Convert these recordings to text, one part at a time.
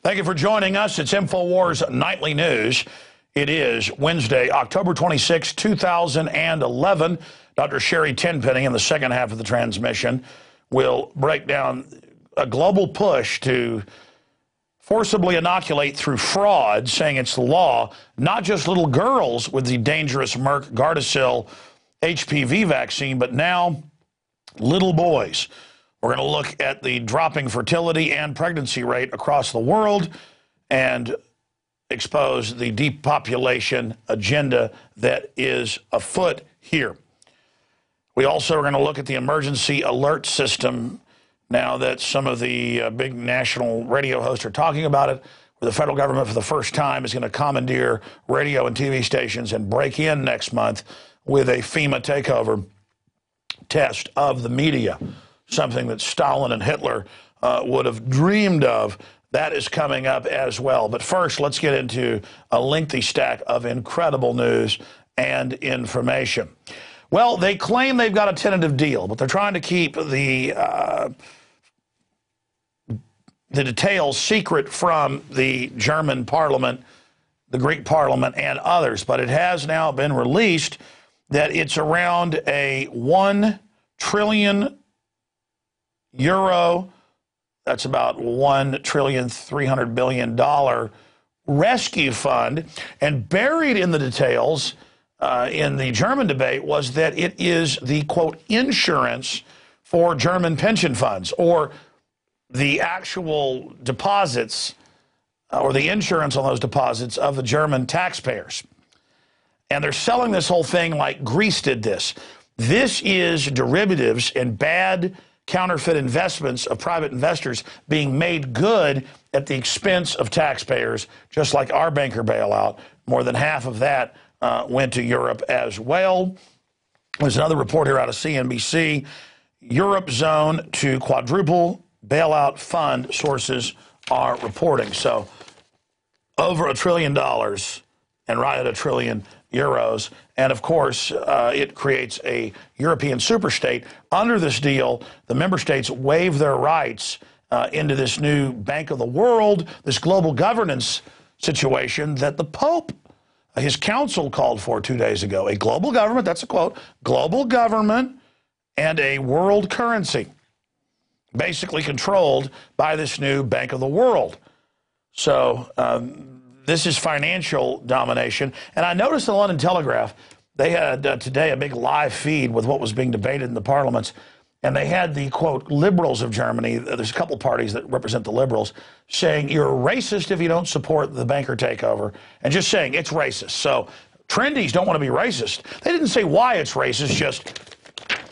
Thank you for joining us. It's INFOWARS Nightly News. It is Wednesday, October 26, 2011. Dr. Sherry Tenpenny in the second half of the transmission will break down a global push to forcibly inoculate through fraud, saying it's the law, not just little girls with the dangerous Merck Gardasil HPV vaccine, but now little boys. We're going to look at the dropping fertility and pregnancy rate across the world and expose the depopulation agenda that is afoot here. We also are going to look at the emergency alert system now that some of the big national radio hosts are talking about it, where the federal government for the first time is going to commandeer radio and TV stations and break in next month with a FEMA takeover test of the media. Something that Stalin and Hitler would have dreamed of. That is coming up as well. But first, let's get into a lengthy stack of incredible news and information. Well, they claim they've got a tentative deal, but they're trying to keep the details secret from the German parliament, the Greek parliament, and others. But it has now been released that it's around a €1 trillion, that's about $1.3 trillion rescue fund. And buried in the details in the German debate was that it is the, quote, insurance for German pension funds, or the actual deposits or the insurance on those deposits of the German taxpayers. And they're selling this whole thing like Greece did this. This is derivatives and bad counterfeit investments of private investors being made good at the expense of taxpayers, just like our banker bailout. More than half of that went to Europe as well. There's another report here out of CNBC. Europe zone to quadruple bailout fund, sources are reporting. So over $1 trillion and right at €1 trillion. And of course, it creates a European superstate. Under this deal, the member states waive their rights into this new Bank of the World, this global governance situation that the Pope, his council called for 2 days ago. A global government, that's a quote, global government and a world currency, basically controlled by this new Bank of the World. So this is financial domination. And I noticed in the London Telegraph, they had today a big live feed with what was being debated in the parliaments. And they had the, quote, liberals of Germany, there's a couple parties that represent the liberals, saying you're racist if you don't support the banker takeover, and just saying it's racist. So trendies don't want to be racist. They didn't say why it's racist, just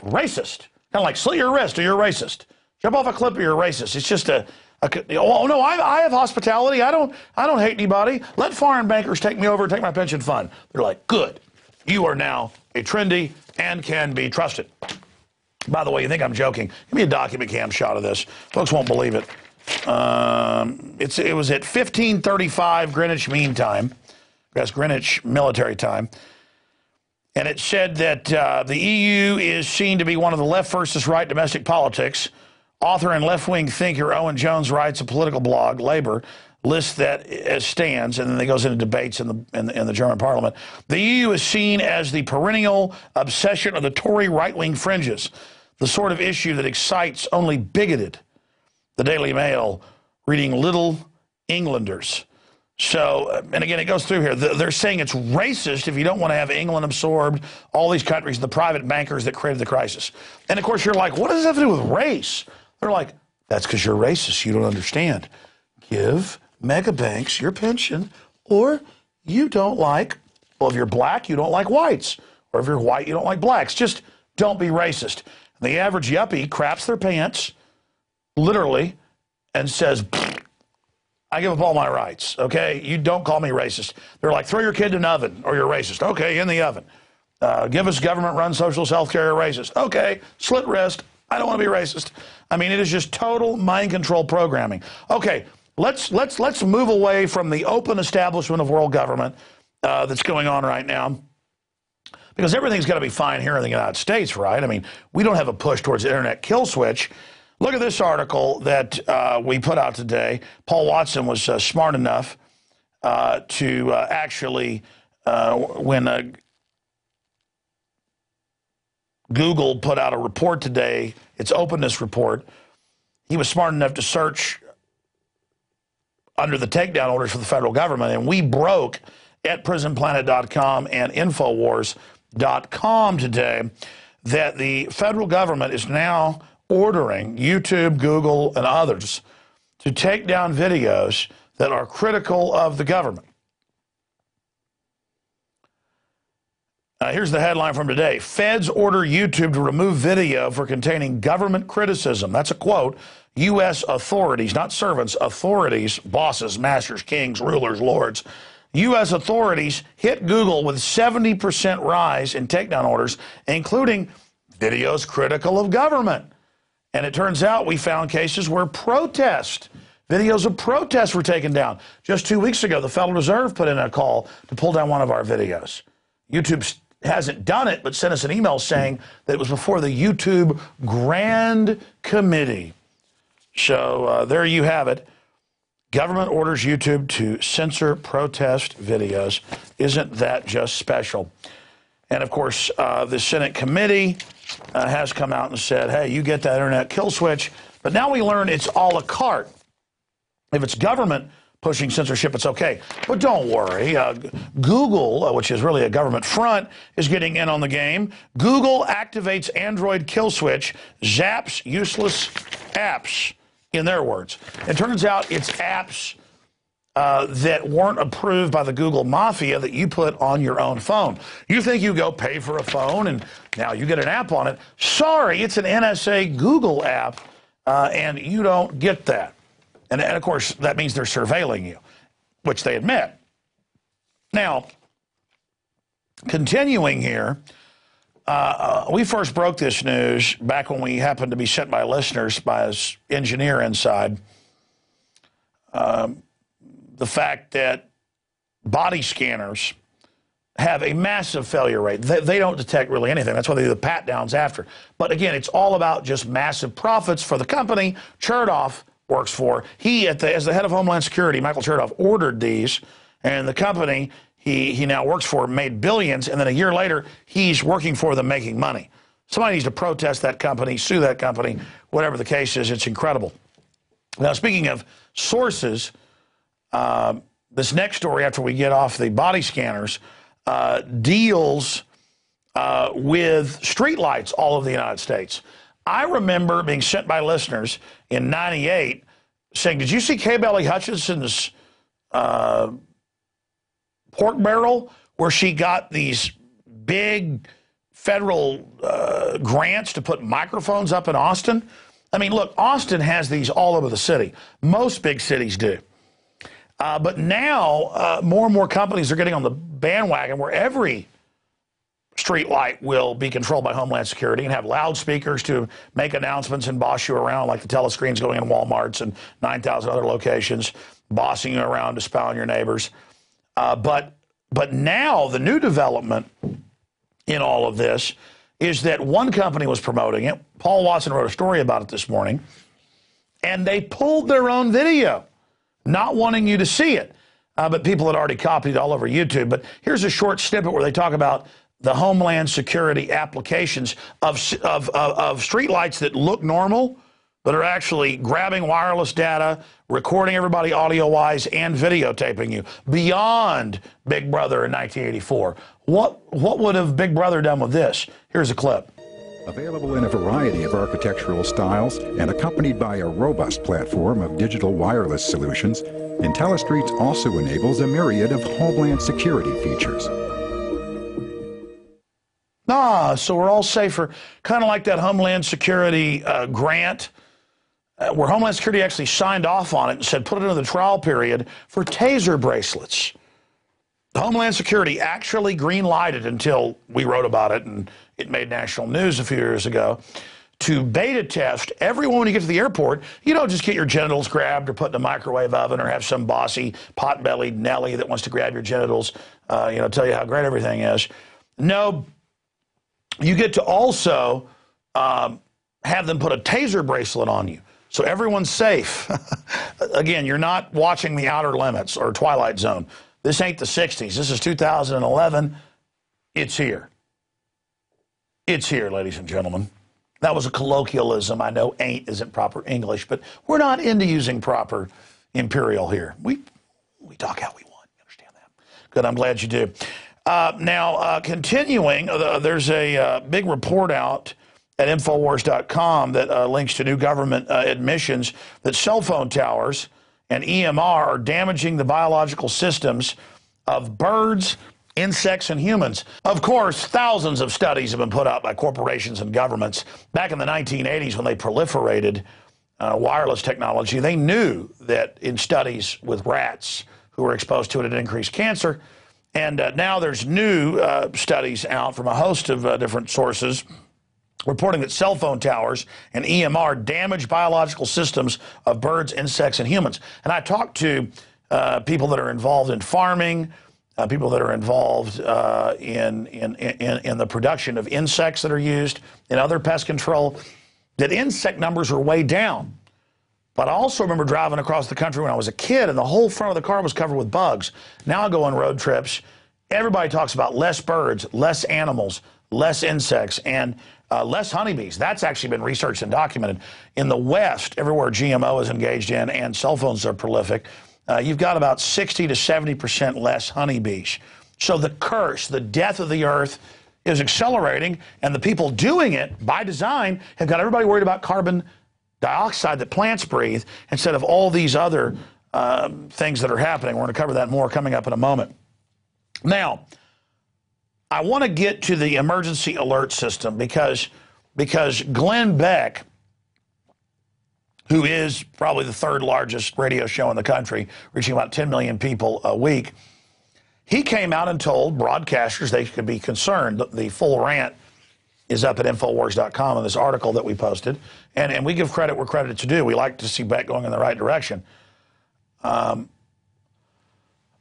racist. Kind of like slit your wrist or you're racist. Jump off a cliff or you're racist. It's just oh no, I have hospitality. I don't hate anybody. Let foreign bankers take me over and take my pension fund. They're like, good. You are now a trendy and can be trusted. By the way, you think I'm joking? Give me a document cam shot of this. Folks won't believe it. It was at 15:35 Greenwich Mean Time. That's Greenwich Military Time. And it said that the EU is seen to be one of the left versus right domestic politics. Author and left-wing thinker Owen Jones writes a political blog, Labor, lists that as stands, and then it goes into debates in the German parliament. The EU is seen as the perennial obsession of the Tory right-wing fringes, the sort of issue that excites only bigoted. The Daily Mail, reading Little Englanders. So, and again, it goes through here. They're saying it's racist if you don't want to have England absorbed, all these countries, the private bankers that created the crisis. And, of course, you're like, what does that have to do with race? They're like, that's because you're racist. You don't understand. Give mega banks your pension, or you don't like, well, if you're black, you don't like whites, or if you're white, you don't like blacks. Just don't be racist. And the average yuppie craps their pants, literally, and says, I give up all my rights, okay? You don't call me racist. They're like, throw your kid in an oven, or you're racist. Okay, in the oven. Give us government-run socialist health care, you're racist. Okay, slit wrist, I don't want to be racist. I mean, it is just total mind control programming. Okay, let's move away from the open establishment of world government that's going on right now, because everything's got to be fine here in the United States, right? I mean, we don't have a push towards the internet kill switch. Look at this article that we put out today. Paul Watson was smart enough to actually, when Google put out a report today, its openness report, he was smart enough to search under the takedown orders for the federal government, and we broke at prisonplanet.com and INFOWARS.com today that the federal government is now ordering YouTube, Google, and others to take down videos that are critical of the government. Here's the headline from today. Feds order YouTube to remove video for containing government criticism. That's a quote. U.S. authorities, not servants, authorities, bosses, masters, kings, rulers, lords. U.S. authorities hit Google with 70% rise in takedown orders, including videos critical of government. And it turns out we found cases where videos of protests were taken down. Just 2 weeks ago, the Federal Reserve put in a call to pull down one of our videos. YouTube hasn't done it, but sent us an email saying that it was before the YouTube Grand Committee. So there you have it. Government orders YouTube to censor protest videos. Isn't that just special? And, of course, the Senate committee has come out and said, hey, you get that internet kill switch. But now we learn it's a la carte. If it's government pushing censorship, it's okay. But don't worry. Google, which is really a government front, is getting in on the game. Google activates Android kill switch, zaps useless apps, in their words. It turns out it's apps that weren't approved by the Google Mafia that you put on your own phone. You think you go pay for a phone and now you get an app on it. Sorry, it's an NSA Google app, and you don't get that. And of course, that means they're surveilling you, which they admit. Now, continuing here, we first broke this news back when we happened to be sent by listeners by his engineer inside. The fact that body scanners have a massive failure rate. They don't detect really anything. That's why they do the pat-downs after. But again, it's all about just massive profits for the company Chertoff works for. He, as the head of Homeland Security, Michael Chertoff, ordered these, and the company he now works for made billions, and then a year later, he's working for them making money. Somebody needs to protest that company, sue that company, whatever the case is. It's incredible. Now, speaking of sources, this next story, after we get off the body scanners, deals with streetlights all over the United States. I remember being sent by listeners in '98 saying, did you see Kay Bailey Hutchinson's pork barrel where she got these big federal grants to put microphones up in Austin? I mean, look, Austin has these all over the city. Most big cities do. But now more and more companies are getting on the bandwagon where every street light will be controlled by Homeland Security and have loudspeakers to make announcements and boss you around like the telescreens going in Walmarts and 9,000 other locations, bossing you around to spy on your neighbors. But now the new development in all of this is that one company was promoting it. Paul Watson wrote a story about it this morning, and they pulled their own video, not wanting you to see it. But people had already copied it all over YouTube. But here's a short snippet where they talk about the Homeland Security applications of streetlights that look normal, but are actually grabbing wireless data, recording everybody audio-wise, and videotaping you beyond Big Brother in 1984. What would have Big Brother done with this? Here's a clip. Available in a variety of architectural styles and accompanied by a robust platform of digital wireless solutions, IntelliStreets also enables a myriad of homeland security features. So we're all safer, kind of like that Homeland Security grant, where Homeland Security actually signed off on it and said put it into the trial period for taser bracelets. Homeland Security actually green-lighted until we wrote about it, and it made national news a few years ago, to beta test everyone when you get to the airport. You don't just get your genitals grabbed or put in a microwave oven or have some bossy pot-bellied Nelly that wants to grab your genitals, tell you how great everything is. No, you get to also have them put a taser bracelet on you, so everyone's safe. Again, you're not watching The Outer Limits or Twilight Zone. This ain't the 60s. This is 2011. It's here. It's here, ladies and gentlemen. That was a colloquialism. I know ain't isn't proper English, but we're not into using proper imperial here. We talk how we want. You understand that? Good, I'm glad you do. Continuing, there's a big report out at INFOWARS.com that links to new government admissions that cell phone towers and EMR are damaging the biological systems of birds, insects, and humans. Of course, thousands of studies have been put out by corporations and governments. Back in the 1980s, when they proliferated wireless technology, they knew that in studies with rats who were exposed to it, it increased cancer. And now there's new studies out from a host of different sources reporting that cell phone towers and EMR damage biological systems of birds, insects, and humans. And I talked to people that are involved in farming, people that are involved in the production of insects that are used in other pest control, that insect numbers are way down. But I also remember driving across the country when I was a kid, and the whole front of the car was covered with bugs. Now I go on road trips. Everybody talks about less birds, less animals, less insects, and less honeybees. That's actually been researched and documented. In the West, everywhere GMO is engaged in and cell phones are prolific, you've got about 60 to 70% less honeybees. So the curse, the death of the earth is accelerating, and the people doing it by design have got everybody worried about carbon dioxide that plants breathe instead of all these other things that are happening. We're going to cover that more coming up in a moment. Now, I want to get to the emergency alert system because Glenn Beck, who is probably the third largest radio show in the country, reaching about 10 million people a week, he came out and told broadcasters they could be concerned. The full rant is up at InfoWars.com in this article that we posted. And we give credit where credit is due. We like to see Beck going in the right direction.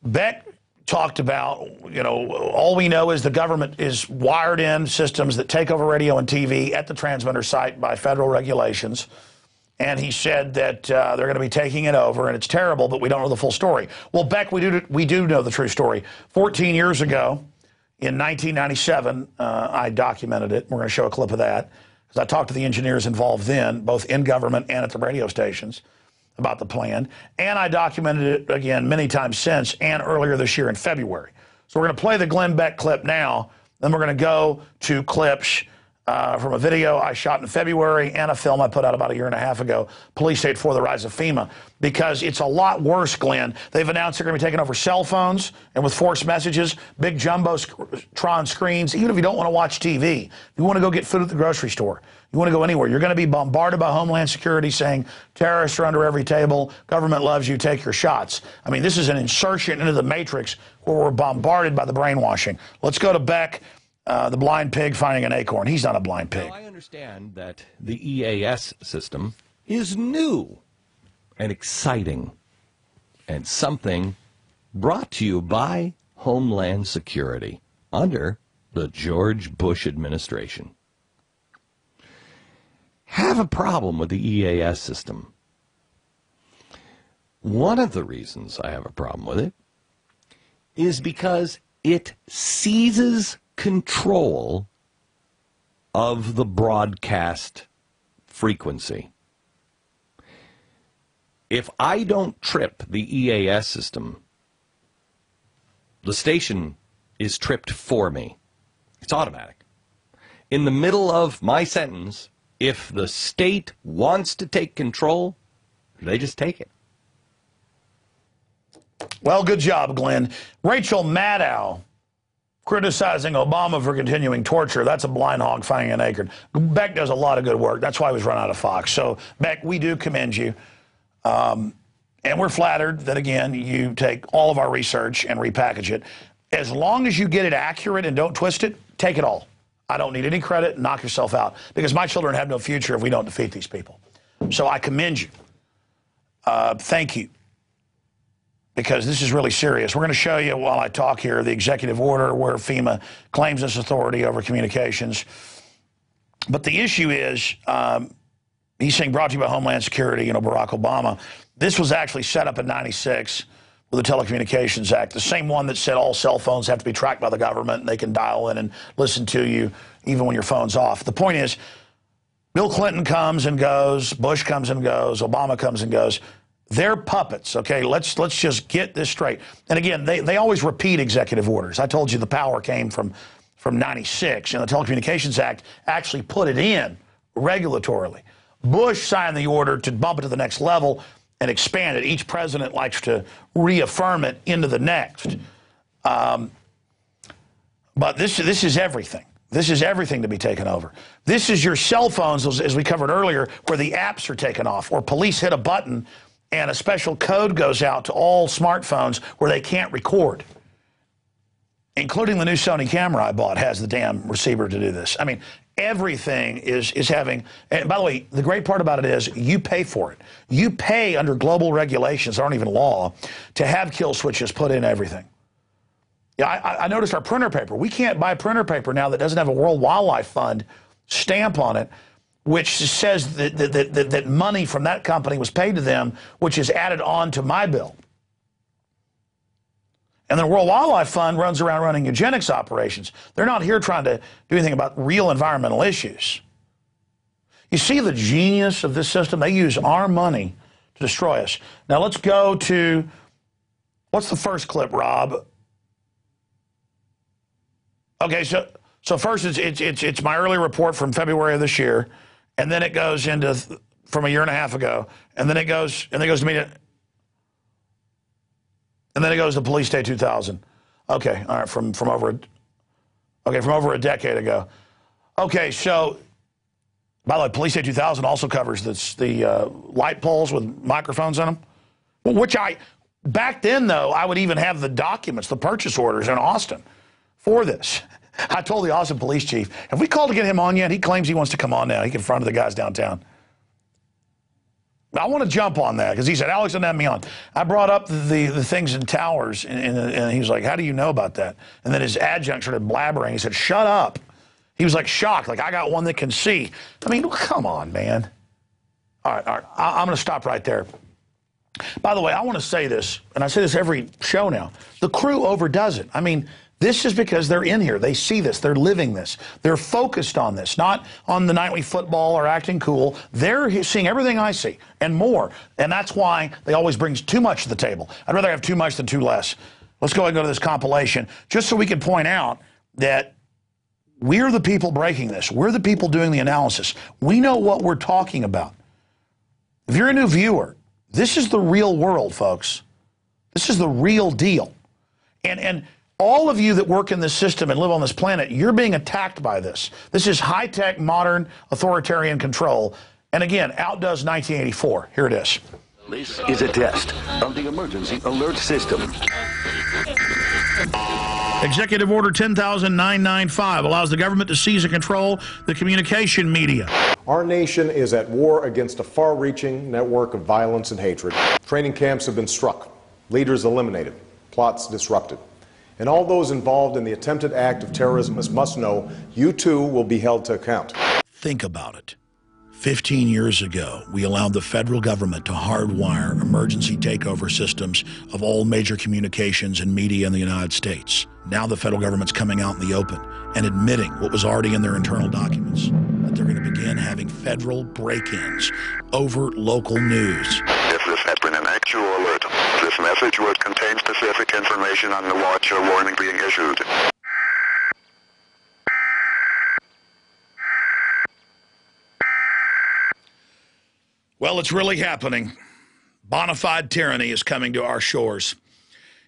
Beck talked about, all we know is the government is wired in systems that take over radio and TV at the transmitter site by federal regulations. And he said that they're going to be taking it over, and it's terrible, but we don't know the full story. Well, Beck, we do know the true story. 14 years ago, in 1997, I documented it. We're going to show a clip of that, because I talked to the engineers involved then, both in government and at the radio stations, about the plan. And I documented it again many times since, and earlier this year in February. So we're going to play the Glenn Beck clip now. Then we're going to go to clips from a video I shot in February and a film I put out about a year and a half ago, Police State for the Rise of FEMA, because it's a lot worse, Glenn. They've announced they're going to be taking over cell phones and with forced messages, big jumbotron screens, even if you don't want to watch TV. If you want to go get food at the grocery store, you want to go anywhere, you're going to be bombarded by Homeland Security saying terrorists are under every table, government loves you, take your shots. I mean, this is an insertion into the matrix where we're bombarded by the brainwashing. Let's go to Beck. The blind pig finding an acorn. He's not a blind pig. Now, I understand that the EAS system is new and exciting and something brought to you by Homeland Security under the George Bush administration. Have a problem with the EAS system. One of the reasons I have a problem with it is because it seizes control of the broadcast frequency. If I don't trip the EAS system, the station is tripped for me. It's automatic. in the middle of my sentence, if the state wants to take control, they just take it. Well, good job, Glenn. Rachel Maddow criticizing Obama for continuing torture. That's a blind hog finding an acorn. Beck does a lot of good work. That's why he was run out of Fox. So, Beck, we do commend you. And we're flattered that, again, you take all of our research and repackage it. As long as you get it accurate and don't twist it, take it all. I don't need any credit. Knock yourself out. Because my children have no future if we don't defeat these people. So I commend you. Thank you. Because this is really serious. We're going to show you, while I talk here, the executive order where FEMA claims its authority over communications. But the issue is, he's saying brought to you by Homeland Security, Barack Obama. This was actually set up in '96 with the Telecommunications Act, the same one that said all cell phones have to be tracked by the government and they can dial in and listen to you even when your phone's off. The point is, Bill Clinton comes and goes, Bush comes and goes, Obama comes and goes. They're puppets, okay? Let's just get this straight. And again, they always repeat executive orders. I told you the power came from '96, and the Telecommunications Act actually put it in regulatorily. Bush signed the order to bump it to the next level and expand it. Each president likes to reaffirm it into the next. But this is everything. This is everything to be taken over. This is your cell phones, as we covered earlier, where the apps are taken off, or police hit a button and a special code goes out to all smartphones where they can't record. Including the new Sony camera I bought has the damn receiver to do this. I mean, everything is having, and by the way, the great part about it is you pay for it. You pay under global regulations, aren't even law, to have kill switches put in everything. Yeah, I noticed our printer paper. We can't buy printer paper now that doesn't have a World Wildlife Fund stamp on it, which says that money from that company was paid to them, which is added on to my bill. And the World Wildlife Fund runs around running eugenics operations. They're not here trying to do anything about real environmental issues. You see the genius of this system? They use our money to destroy us. Now let's go to, what's the first clip, Rob? Okay, so first it's my early report from February of this year, and then it goes into from a year and a half ago, and then it goes to me. And then it goes to Police Day 2000. Okay, all right, from over a decade ago. Okay, so by the way, Police Day 2000 also covers the light poles with microphones in them. Which back then though, I would even have the documents, the purchase orders in Austin for this. I told the Austin police chief, have we called to get him on yet? He claims he wants to come on now. He confronted the guys downtown. I want to jump on that because he said, Alex, don't have me on. I brought up the things in towers, and he was like, how do you know about that? And then his adjunct started blabbering. He said, shut up. He was like shocked, like, I got one that can see. I mean, come on, man. All right. I'm going to stop right there. By the way, I want to say this, and I say this every show now. The crew overdoes it. I mean, this is because they're in here. They see this. They're living this. They're focused on this, not on the nightly football or acting cool. They're seeing everything I see and more. And that's why they always bring too much to the table. I'd rather have too much than too less. Let's go ahead and go to this compilation just so we can point out that we're the people breaking this. We're the people doing the analysis. We know what we're talking about. If you're a new viewer, this is the real world, folks. This is the real deal. And all of you that work in this system and live on this planet, you're being attacked by this. This is high-tech, modern, authoritarian control. And again, outdoes 1984. Here it is. This is a test of the emergency alert system. Executive Order 10,995 allows the government to seize and control the communication media. Our nation is at war against a far-reaching network of violence and hatred. Training camps have been struck, leaders eliminated, plots disrupted. And all those involved in the attempted act of terrorism must know you too will be held to account. Think about it. 15 years ago, we allowed the federal government to hardwire emergency takeover systems of all major communications and media in the United States. Now the federal government's coming out in the open and admitting what was already in their internal documents, that they're going to begin having federal break-ins over local news. If this has been an actual alert, this message would contain specific information on the watch or warning being issued. Well, it's really happening. Bona fide tyranny is coming to our shores.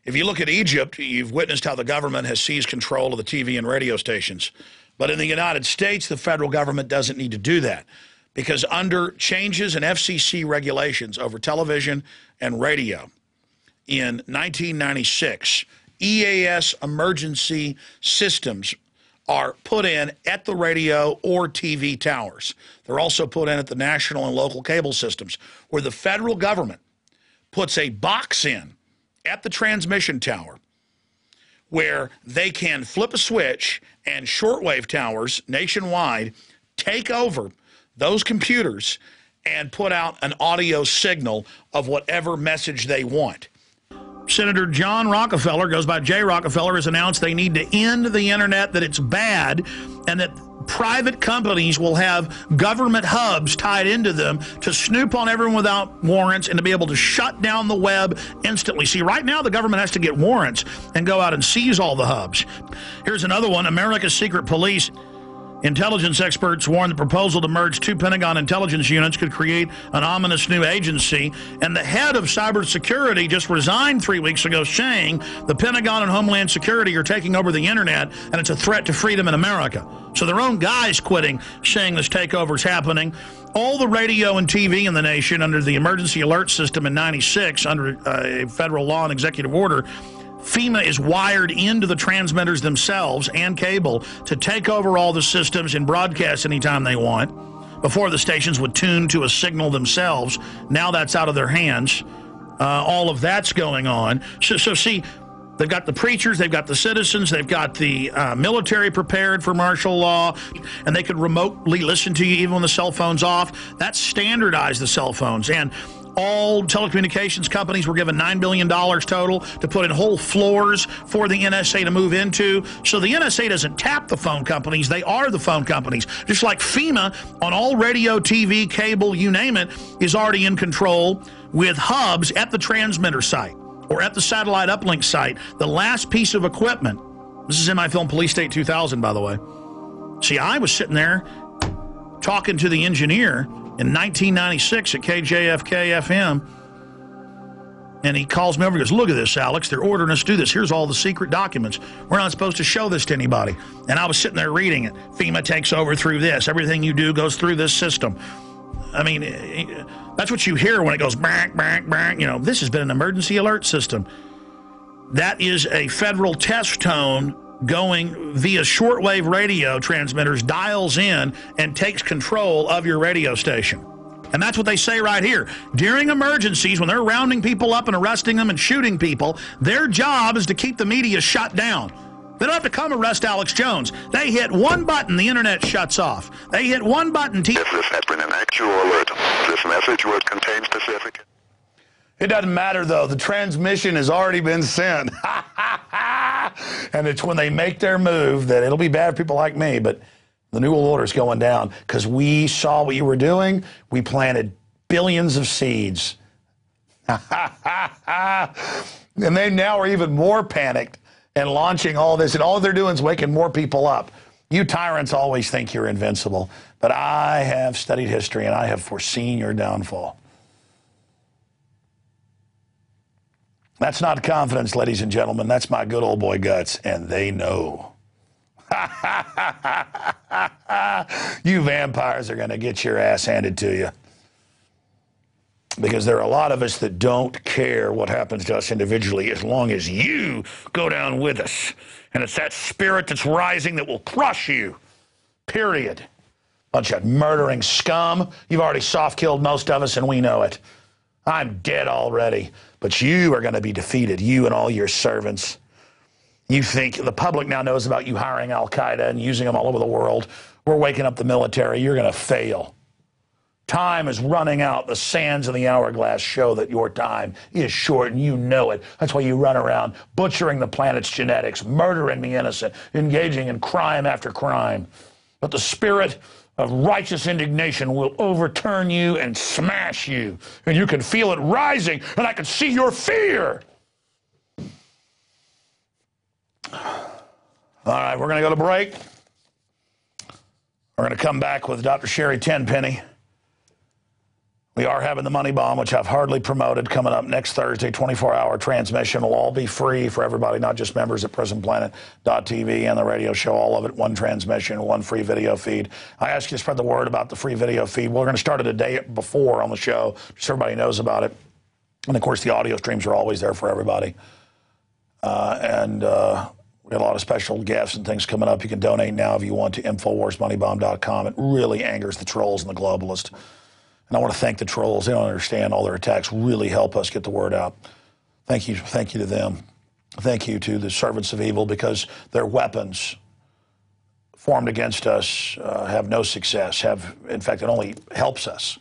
If you look at Egypt, you've witnessed how the government has seized control of the TV and radio stations. But in the United States, the federal government doesn't need to do that, because under changes in FCC regulations over television and radio in 1996, EAS emergency systems are put in at the radio or TV towers. They're also put in at the national and local cable systems, where the federal government puts a box in at the transmission tower where they can flip a switch and shortwave towers nationwide take over those computers and put out an audio signal of whatever message they want. Senator John Rockefeller, goes by Jay Rockefeller, has announced they need to end the internet, that it's bad, and that private companies will have government hubs tied into them to snoop on everyone without warrants and to be able to shut down the web instantly. See, right now the government has to get warrants and go out and seize all the hubs. Here's another one. America's secret police. Intelligence experts warn the proposal to merge two Pentagon intelligence units could create an ominous new agency. And the head of cybersecurity just resigned 3 weeks ago, saying the Pentagon and Homeland Security are taking over the internet and it's a threat to freedom in America. So their own guy's quitting, saying this takeover is happening. All the radio and TV in the nation under the emergency alert system in 96, under a federal law and executive order, FEMA is wired into the transmitters themselves and cable to take over all the systems and broadcast anytime they want. Before, the stations would tune to a signal themselves. Now that's out of their hands. All of that's going on. So see, they've got the preachers, they've got the citizens, they've got the military prepared for martial law, and they could remotely listen to you even when the cell phone's off. That's standardized the cell phones. And all telecommunications companies were given $9 billion total to put in whole floors for the NSA to move into. So the NSA doesn't tap the phone companies. They are the phone companies. Just like FEMA on all radio, TV, cable, you name it, is already in control with hubs at the transmitter site or at the satellite uplink site. The last piece of equipment, this is in my film Police State 2000, by the way. See, I was sitting there talking to the engineer in 1996 at KJFK FM, and he calls me over and goes, "Look at this, Alex. They're ordering us to do this. Here's all the secret documents. We're not supposed to show this to anybody." And I was sitting there reading it. FEMA takes over through this. Everything you do goes through this system. I mean, that's what you hear when it goes bang, bang, bang. You know, this has been an emergency alert system. That is a federal test tone going via shortwave radio transmitters, dials in, and takes control of your radio station. And that's what they say right here. During emergencies, when they're rounding people up and arresting them and shooting people, their job is to keep the media shut down. They don't have to come arrest Alex Jones. They hit one button, the internet shuts off. They hit one button. If this has been an actual alert, this message would contain specific... It doesn't matter, though. The transmission has already been sent. And it's when they make their move that it'll be bad for people like me, but the New World Order is going down because we saw what you were doing. We planted billions of seeds. And they now are even more panicked and launching all this, and all they're doing is waking more people up. You tyrants always think you're invincible, but I have studied history, and I have foreseen your downfall. That's not confidence, ladies and gentlemen. That's my good old boy guts, and they know. You vampires are going to get your ass handed to you. Because there are a lot of us that don't care what happens to us individually as long as you go down with us. And it's that spirit that's rising that will crush you. Period. Bunch of murdering scum. You've already soft-killed most of us, and we know it. I'm dead already. But you are going to be defeated, you and all your servants. You think the public now knows about you hiring Al-Qaeda and using them all over the world. We're waking up the military. You're going to fail. Time is running out. The sands of the hourglass show that your time is short, and you know it. That's why you run around butchering the planet's genetics, murdering the innocent, engaging in crime after crime. But the spirit of righteous indignation will overturn you and smash you. And you can feel it rising, and I can see your fear. All right, we're going to go to break. We're going to come back with Dr. Sherry Tenpenny. We are having the Money Bomb, which I've hardly promoted, coming up next Thursday. 24-hour transmission will all be free for everybody, not just members at PrisonPlanet.tv and the radio show. All of it, one transmission, one free video feed. I ask you to spread the word about the free video feed. We're going to start it a day before on the show, so everybody knows about it. And, of course, the audio streams are always there for everybody. We got a lot of special guests and things coming up. You can donate now if you want to InfoWarsMoneyBomb.com. It really angers the trolls and the globalists. And I want to thank the trolls. They don't understand all their attacks really help us get the word out. Thank you to them. Thank you to the servants of evil, because their weapons formed against us have no success. In fact, it only helps us.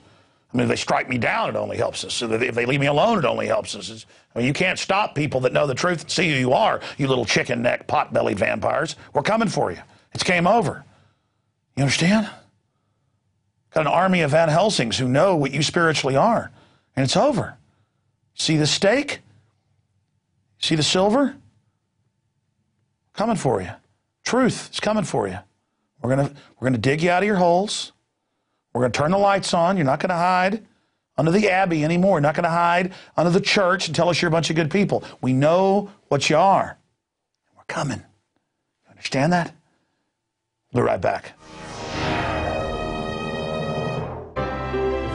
I mean, if they strike me down, it only helps us. So if they leave me alone, it only helps us. I mean, you can't stop people that know the truth and see who you are, you little chicken neck, pot-bellied vampires. We're coming for you. It's game over. You understand? Got an army of Van Helsings who know what you spiritually are, and it's over. See the stake? See the silver? Coming for you. Truth is coming for you. We're gonna dig you out of your holes. We're going to turn the lights on. You're not going to hide under the Abbey anymore. You're not going to hide under the church and tell us you're a bunch of good people. We know what you are. We're coming. You understand that? We'll be right back.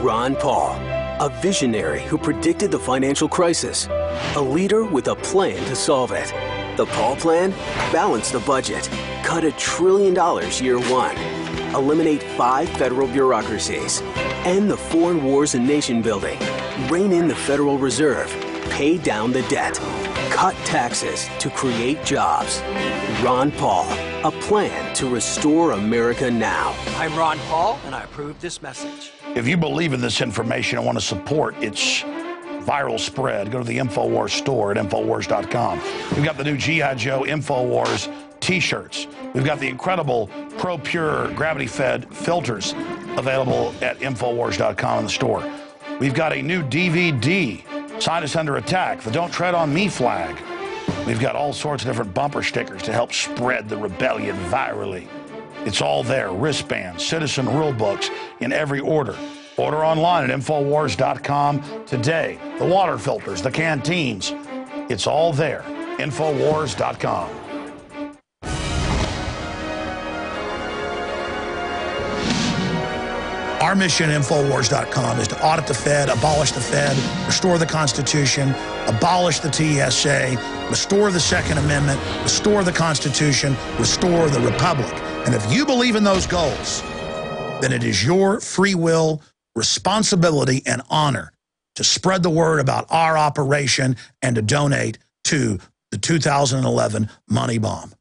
Ron Paul, a visionary who predicted the financial crisis, a leader with a plan to solve it. The Paul plan? Balance the budget. Cut $1 trillion year one. Eliminate 5 federal bureaucracies. End the foreign wars and nation building. Rein in the Federal Reserve. Pay down the debt. Cut taxes to create jobs. Ron Paul, a plan to restore America now. I'm Ron Paul, and I approve this message. If you believe in this information and want to support its viral spread, go to the InfoWars store at InfoWars.com. We've got the new G.I. Joe InfoWars T-shirts. We've got the incredible Pro Pure gravity-fed filters available at InfoWars.com in the store. We've got a new DVD, Scientists Under Attack, the Don't Tread on Me flag. We've got all sorts of different bumper stickers to help spread the rebellion virally. It's all there. Wristbands, citizen rule books in every order. Order online at InfoWars.com today. The water filters, the canteens, it's all there. InfoWars.com. Our mission at InfoWars.com is to audit the Fed, abolish the Fed, restore the Constitution, abolish the TSA, restore the Second Amendment, restore the Constitution, restore the Republic. And if you believe in those goals, then it is your free will, responsibility, and honor to spread the word about our operation and to donate to the 2011 Money Bomb.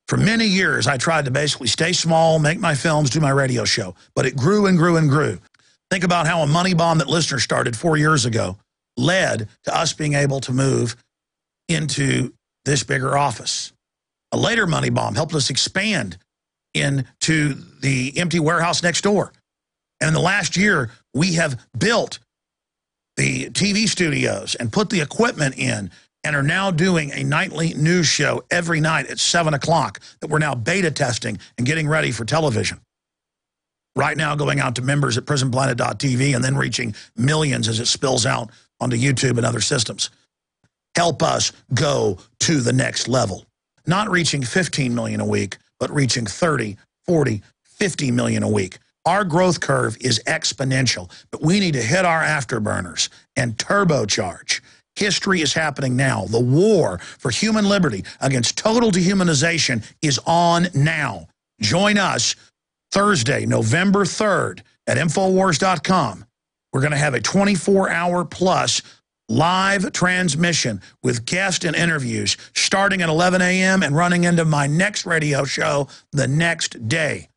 For many years, I tried to basically stay small, make my films, do my radio show, but it grew and grew and grew. Think about how a Money Bomb that listeners started 4 years ago led to us being able to move into this bigger office. A later Money Bomb helped us expand into the empty warehouse next door. And in the last year, we have built the TV studios and put the equipment in and are now doing a nightly news show every night at 7 o'clock that we're now beta testing and getting ready for television. Right now going out to members at PrisonPlanet.tv and then reaching millions as it spills out onto YouTube and other systems. Help us go to the next level. Not reaching 15 million a week, but reaching 30, 40, 50 million a week. Our growth curve is exponential, but we need to hit our afterburners and turbocharge. History is happening now. The war for human liberty against total dehumanization is on now. Join us Thursday, November 3rd at InfoWars.com. We're going to have a 24-hour plus live transmission with guests and interviews starting at 11 a.m. and running into my next radio show the next day.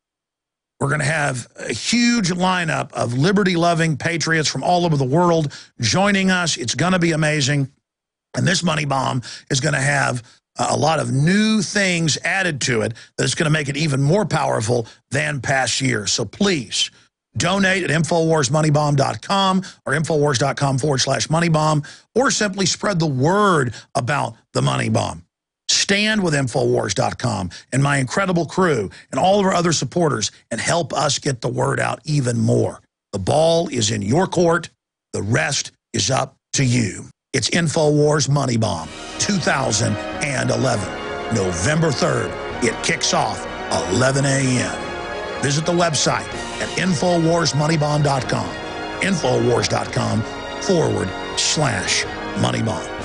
We're going to have a huge lineup of liberty-loving patriots from all over the world joining us. It's going to be amazing. And this Money Bomb is going to have a lot of new things added to it that's going to make it even more powerful than past years. So please donate at InfoWarsMoneyBomb.com or InfoWars.com/MoneyBomb, or simply spread the word about the Money Bomb. Stand with InfoWars.com and my incredible crew and all of our other supporters and help us get the word out even more. The ball is in your court. The rest is up to you. It's INFOWARS Money Bomb 2011, November 3rd. It kicks off 11 a.m. Visit the website at InfoWarsMoneyBomb.com, InfoWars.com/moneybomb.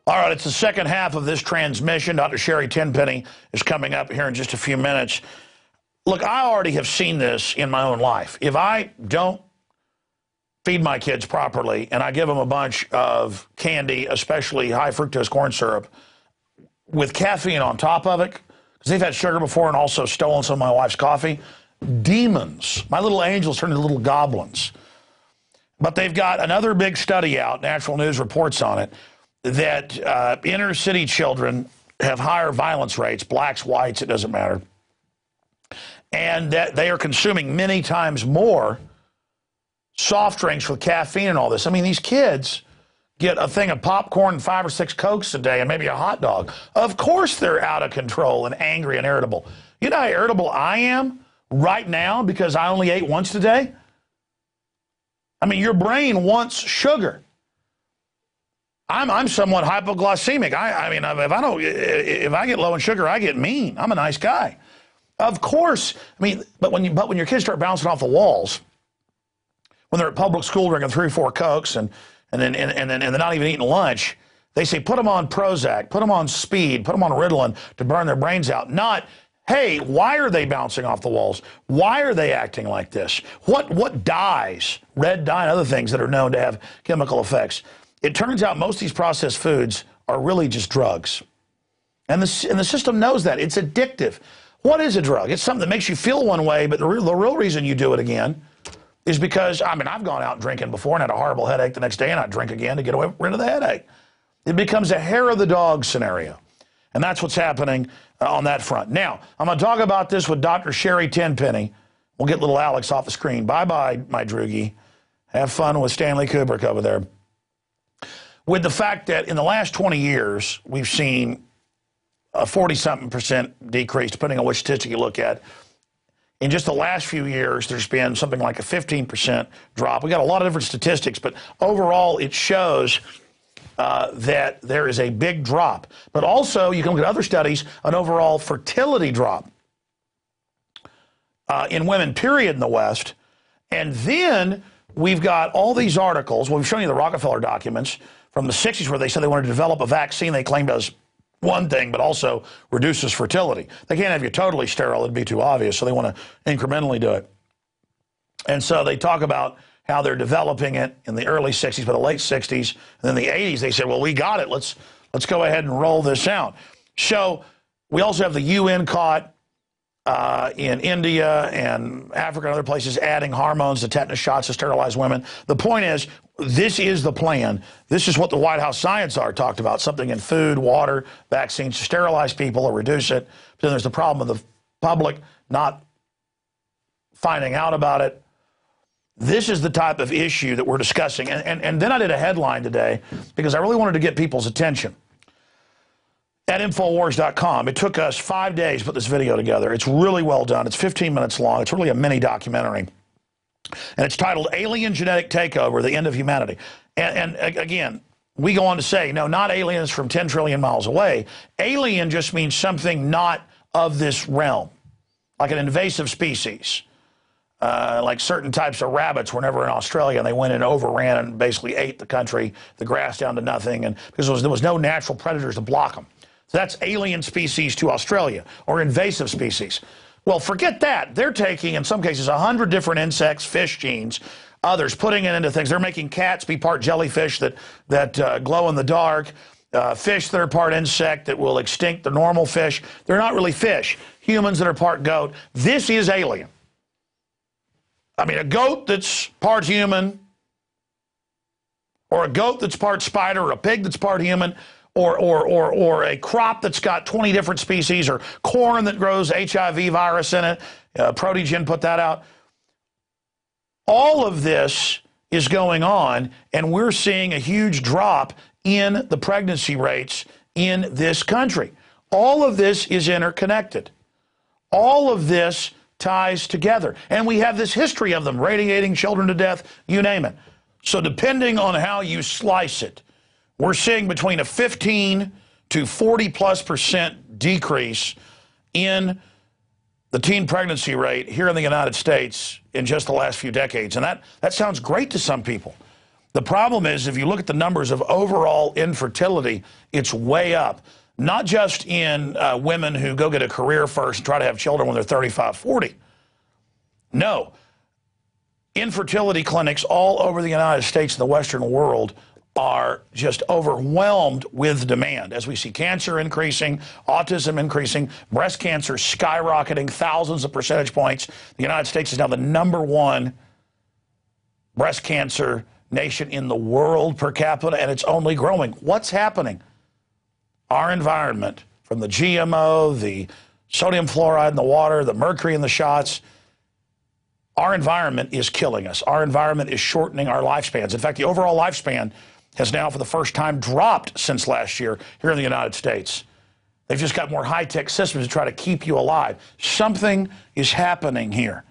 All right, it's the second half of this transmission. Dr. Sherry Tenpenny is coming up here in just a few minutes. Look, I already have seen this in my own life. If I don't feed my kids properly and I give them a bunch of candy, especially high fructose corn syrup, with caffeine on top of it, because they've had sugar before and also stolen some of my wife's coffee, demons, my little angels turn into little goblins. But they've got another big study out, Natural News reports on it, that inner city children have higher violence rates, blacks, whites, it doesn't matter, and that they are consuming many times more soft drinks with caffeine and all this. I mean, these kids get a thing of popcorn and 5 or 6 Cokes a day and maybe a hot dog. Of course they're out of control and angry and irritable. You know how irritable I am right now because I only ate once today? I mean, your brain wants sugar. I'm somewhat hypoglycemic. I mean, if I get low in sugar, I get mean. I'm a nice guy. Of course. I mean, but when your kids start bouncing off the walls, when they're at public school drinking 3 or 4 Cokes and they're not even eating lunch, they say put them on Prozac, put them on speed, put them on Ritalin to burn their brains out. Not, hey, why are they bouncing off the walls? Why are they acting like this? What dyes, red dye and other things that are known to have chemical effects? It turns out most of these processed foods are really just drugs. And the system knows that. It's addictive. What is a drug? It's something that makes you feel one way, but the real reason you do it again is because, I mean, I've gone out drinking before and had a horrible headache the next day, and I drink again to get rid of the headache. It becomes a hair of the dog scenario. And that's what's happening on that front. Now, I'm going to talk about this with Dr. Sherry Tenpenny. We'll get little Alex off the screen. Bye-bye, my droogie. Have fun with Stanley Kubrick over there. With the fact that in the last 20 years, we've seen a 40-something% decrease, depending on which statistic you look at. In just the last few years, there's been something like a 15% drop. We got a lot of different statistics, but overall, it shows that there is a big drop. But also, you can look at other studies, an overall fertility drop in women, period, in the West. And then we've got all these articles. Well, we've shown you the Rockefeller documents from the 60s where they said they wanted to develop a vaccine they claimed does one thing, but also reduces fertility. They can't have you totally sterile. It'd be too obvious, so they want to incrementally do it. And so they talk about how they're developing it in the early 60s, but the late 60s, and then the 80s, they said, well, we got it. Let's go ahead and roll this out. So we also have the UN caught in India and Africa and other places adding hormones to tetanus shots to sterilize women. The point is, this is the plan. This is what the White House Science Czar talked about, something in food, water, vaccines to sterilize people or reduce it. But then there's the problem of the public not finding out about it. This is the type of issue that we're discussing. And then I did a headline today because I really wanted to get people's attention. At INFOWARS.com. It took us 5 days to put this video together. It's really well done. It's 15 minutes long. It's really a mini documentary. And it's titled Alien Genetic Takeover, The End of Humanity. And again, we go on to say, no, not aliens from 10 trillion miles away. Alien just means something not of this realm, like an invasive species. Like certain types of rabbits were never in Australia, and they went and overran and basically ate the country, the grass down to nothing, and because there was no natural predators to block them. So that's alien species to Australia, or invasive species. Well, forget that. They're taking, in some cases, 100 different insects, fish genes, others, putting it into things. They're making cats be part jellyfish that glow in the dark, fish that are part insect that will extinct the normal fish. They're not really fish. Humans that are part goat. This is alien. I mean, a goat that's part human, or a goat that's part spider, or a pig that's part human, or a crop that's got 20 different species, or corn that grows HIV virus in it. Proteogen put that out. All of this is going on, and we're seeing a huge drop in the pregnancy rates in this country. All of this is interconnected. All of this ties together. And we have this history of them radiating children to death, you name it. So depending on how you slice it, we're seeing between a 15 to 40+% decrease in the teen pregnancy rate here in the United States in just the last few decades. And that sounds great to some people. The problem is, if you look at the numbers of overall infertility, it's way up. Not just in women who go get a career first and try to have children when they're 35, 40. No. Infertility clinics all over the United States and the Western world are just overwhelmed with demand as we see cancer increasing, autism increasing, breast cancer skyrocketing thousands of percentage points. The United States is now the #1 breast cancer nation in the world per capita, and it's only growing. What's happening? Our environment, from the GMO, the sodium fluoride in the water, the mercury in the shots, our environment is killing us. Our environment is shortening our lifespans. In fact, the overall lifespan has now for the first time dropped since last year here in the United States. They've just got more high-tech systems to try to keep you alive. Something is happening here.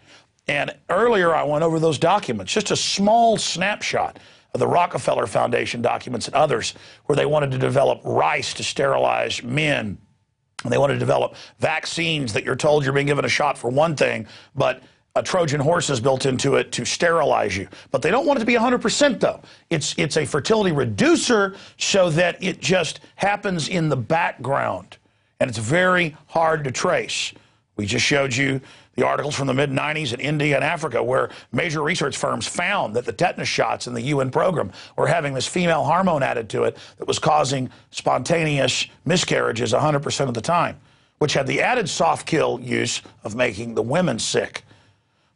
And earlier I went over those documents, just a small snapshot of the Rockefeller Foundation documents and others, where they wanted to develop rice to sterilize men. And they wanted to develop vaccines that you're told you're being given a shot for one thing, but a Trojan horse is built into it to sterilize you. But they don't want it to be 100%, though. It's a fertility reducer so that it just happens in the background. And it's very hard to trace. We just showed you the articles from the mid-90s in India and Africa where major research firms found that the tetanus shots in the UN program were having this female hormone added to it that was causing spontaneous miscarriages 100% of the time, which had the added soft kill use of making the women sick.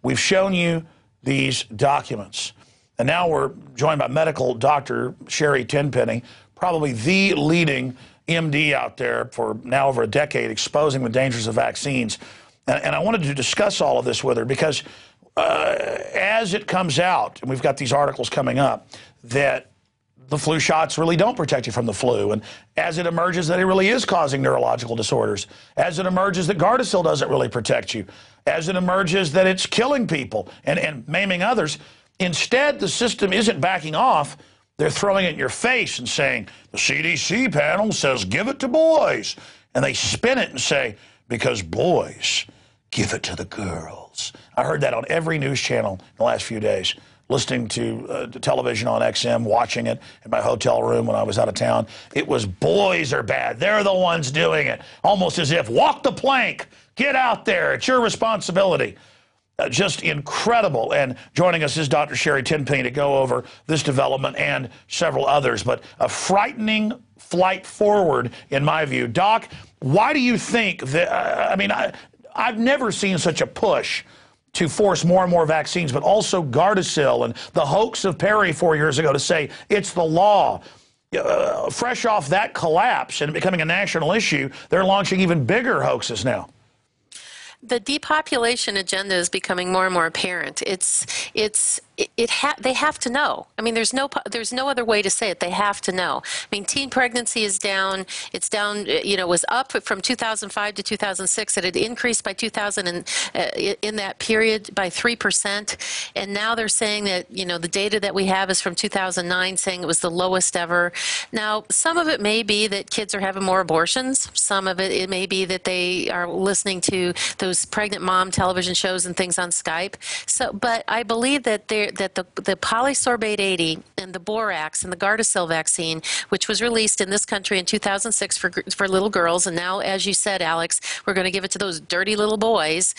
We've shown you these documents. And now we're joined by medical doctor Sherry Tenpenny, probably the leading MD out there for now over a decade, exposing the dangers of vaccines. And I wanted to discuss all of this with her because as it comes out, and we've got these articles coming up, that the flu shots really don't protect you from the flu. And as it emerges that it really is causing neurological disorders, as it emerges that Gardasil doesn't really protect you, as it emerges that it's killing people and maiming others, instead the system isn't backing off. They're throwing it in your face and saying, the CDC panel says give it to boys. And they spin it and say, because boys give it to the girls. I heard that on every news channel in the last few days, listening to television on XM, watching it in my hotel room when I was out of town. It was boys are bad. They're the ones doing it. Almost as if, walk the plank, get out there, it's your responsibility. Just incredible. And joining us is Dr. Sherry Tenpenny to go over this development and several others. But a frightening flight forward, in my view. Doc, why do you think that, I've never seen such a push to force more and more vaccines, but also Gardasil and the hoax of Perry 4 years ago to say it's the law. Fresh off that collapse and becoming a national issue, they're launching even bigger hoaxes now. The depopulation agenda is becoming more and more apparent. They have to know. I mean, there's no other way to say it. They have to know. I mean, teen pregnancy is down. It's down. It was up from 2005 to 2006. It had increased by 2000 in that period by 3%. And now they're saying that the data that we have is from 2009, saying it was the lowest ever. Now, some of it may be that kids are having more abortions. Some of it may be that they are listening to those pregnant mom television shows and things on Skype. So, but I believe that the polysorbate 80 and the borax and the Gardasil vaccine, which was released in this country in 2006 for little girls, and now, as you said, Alex, we're going to give it to those dirty little boys.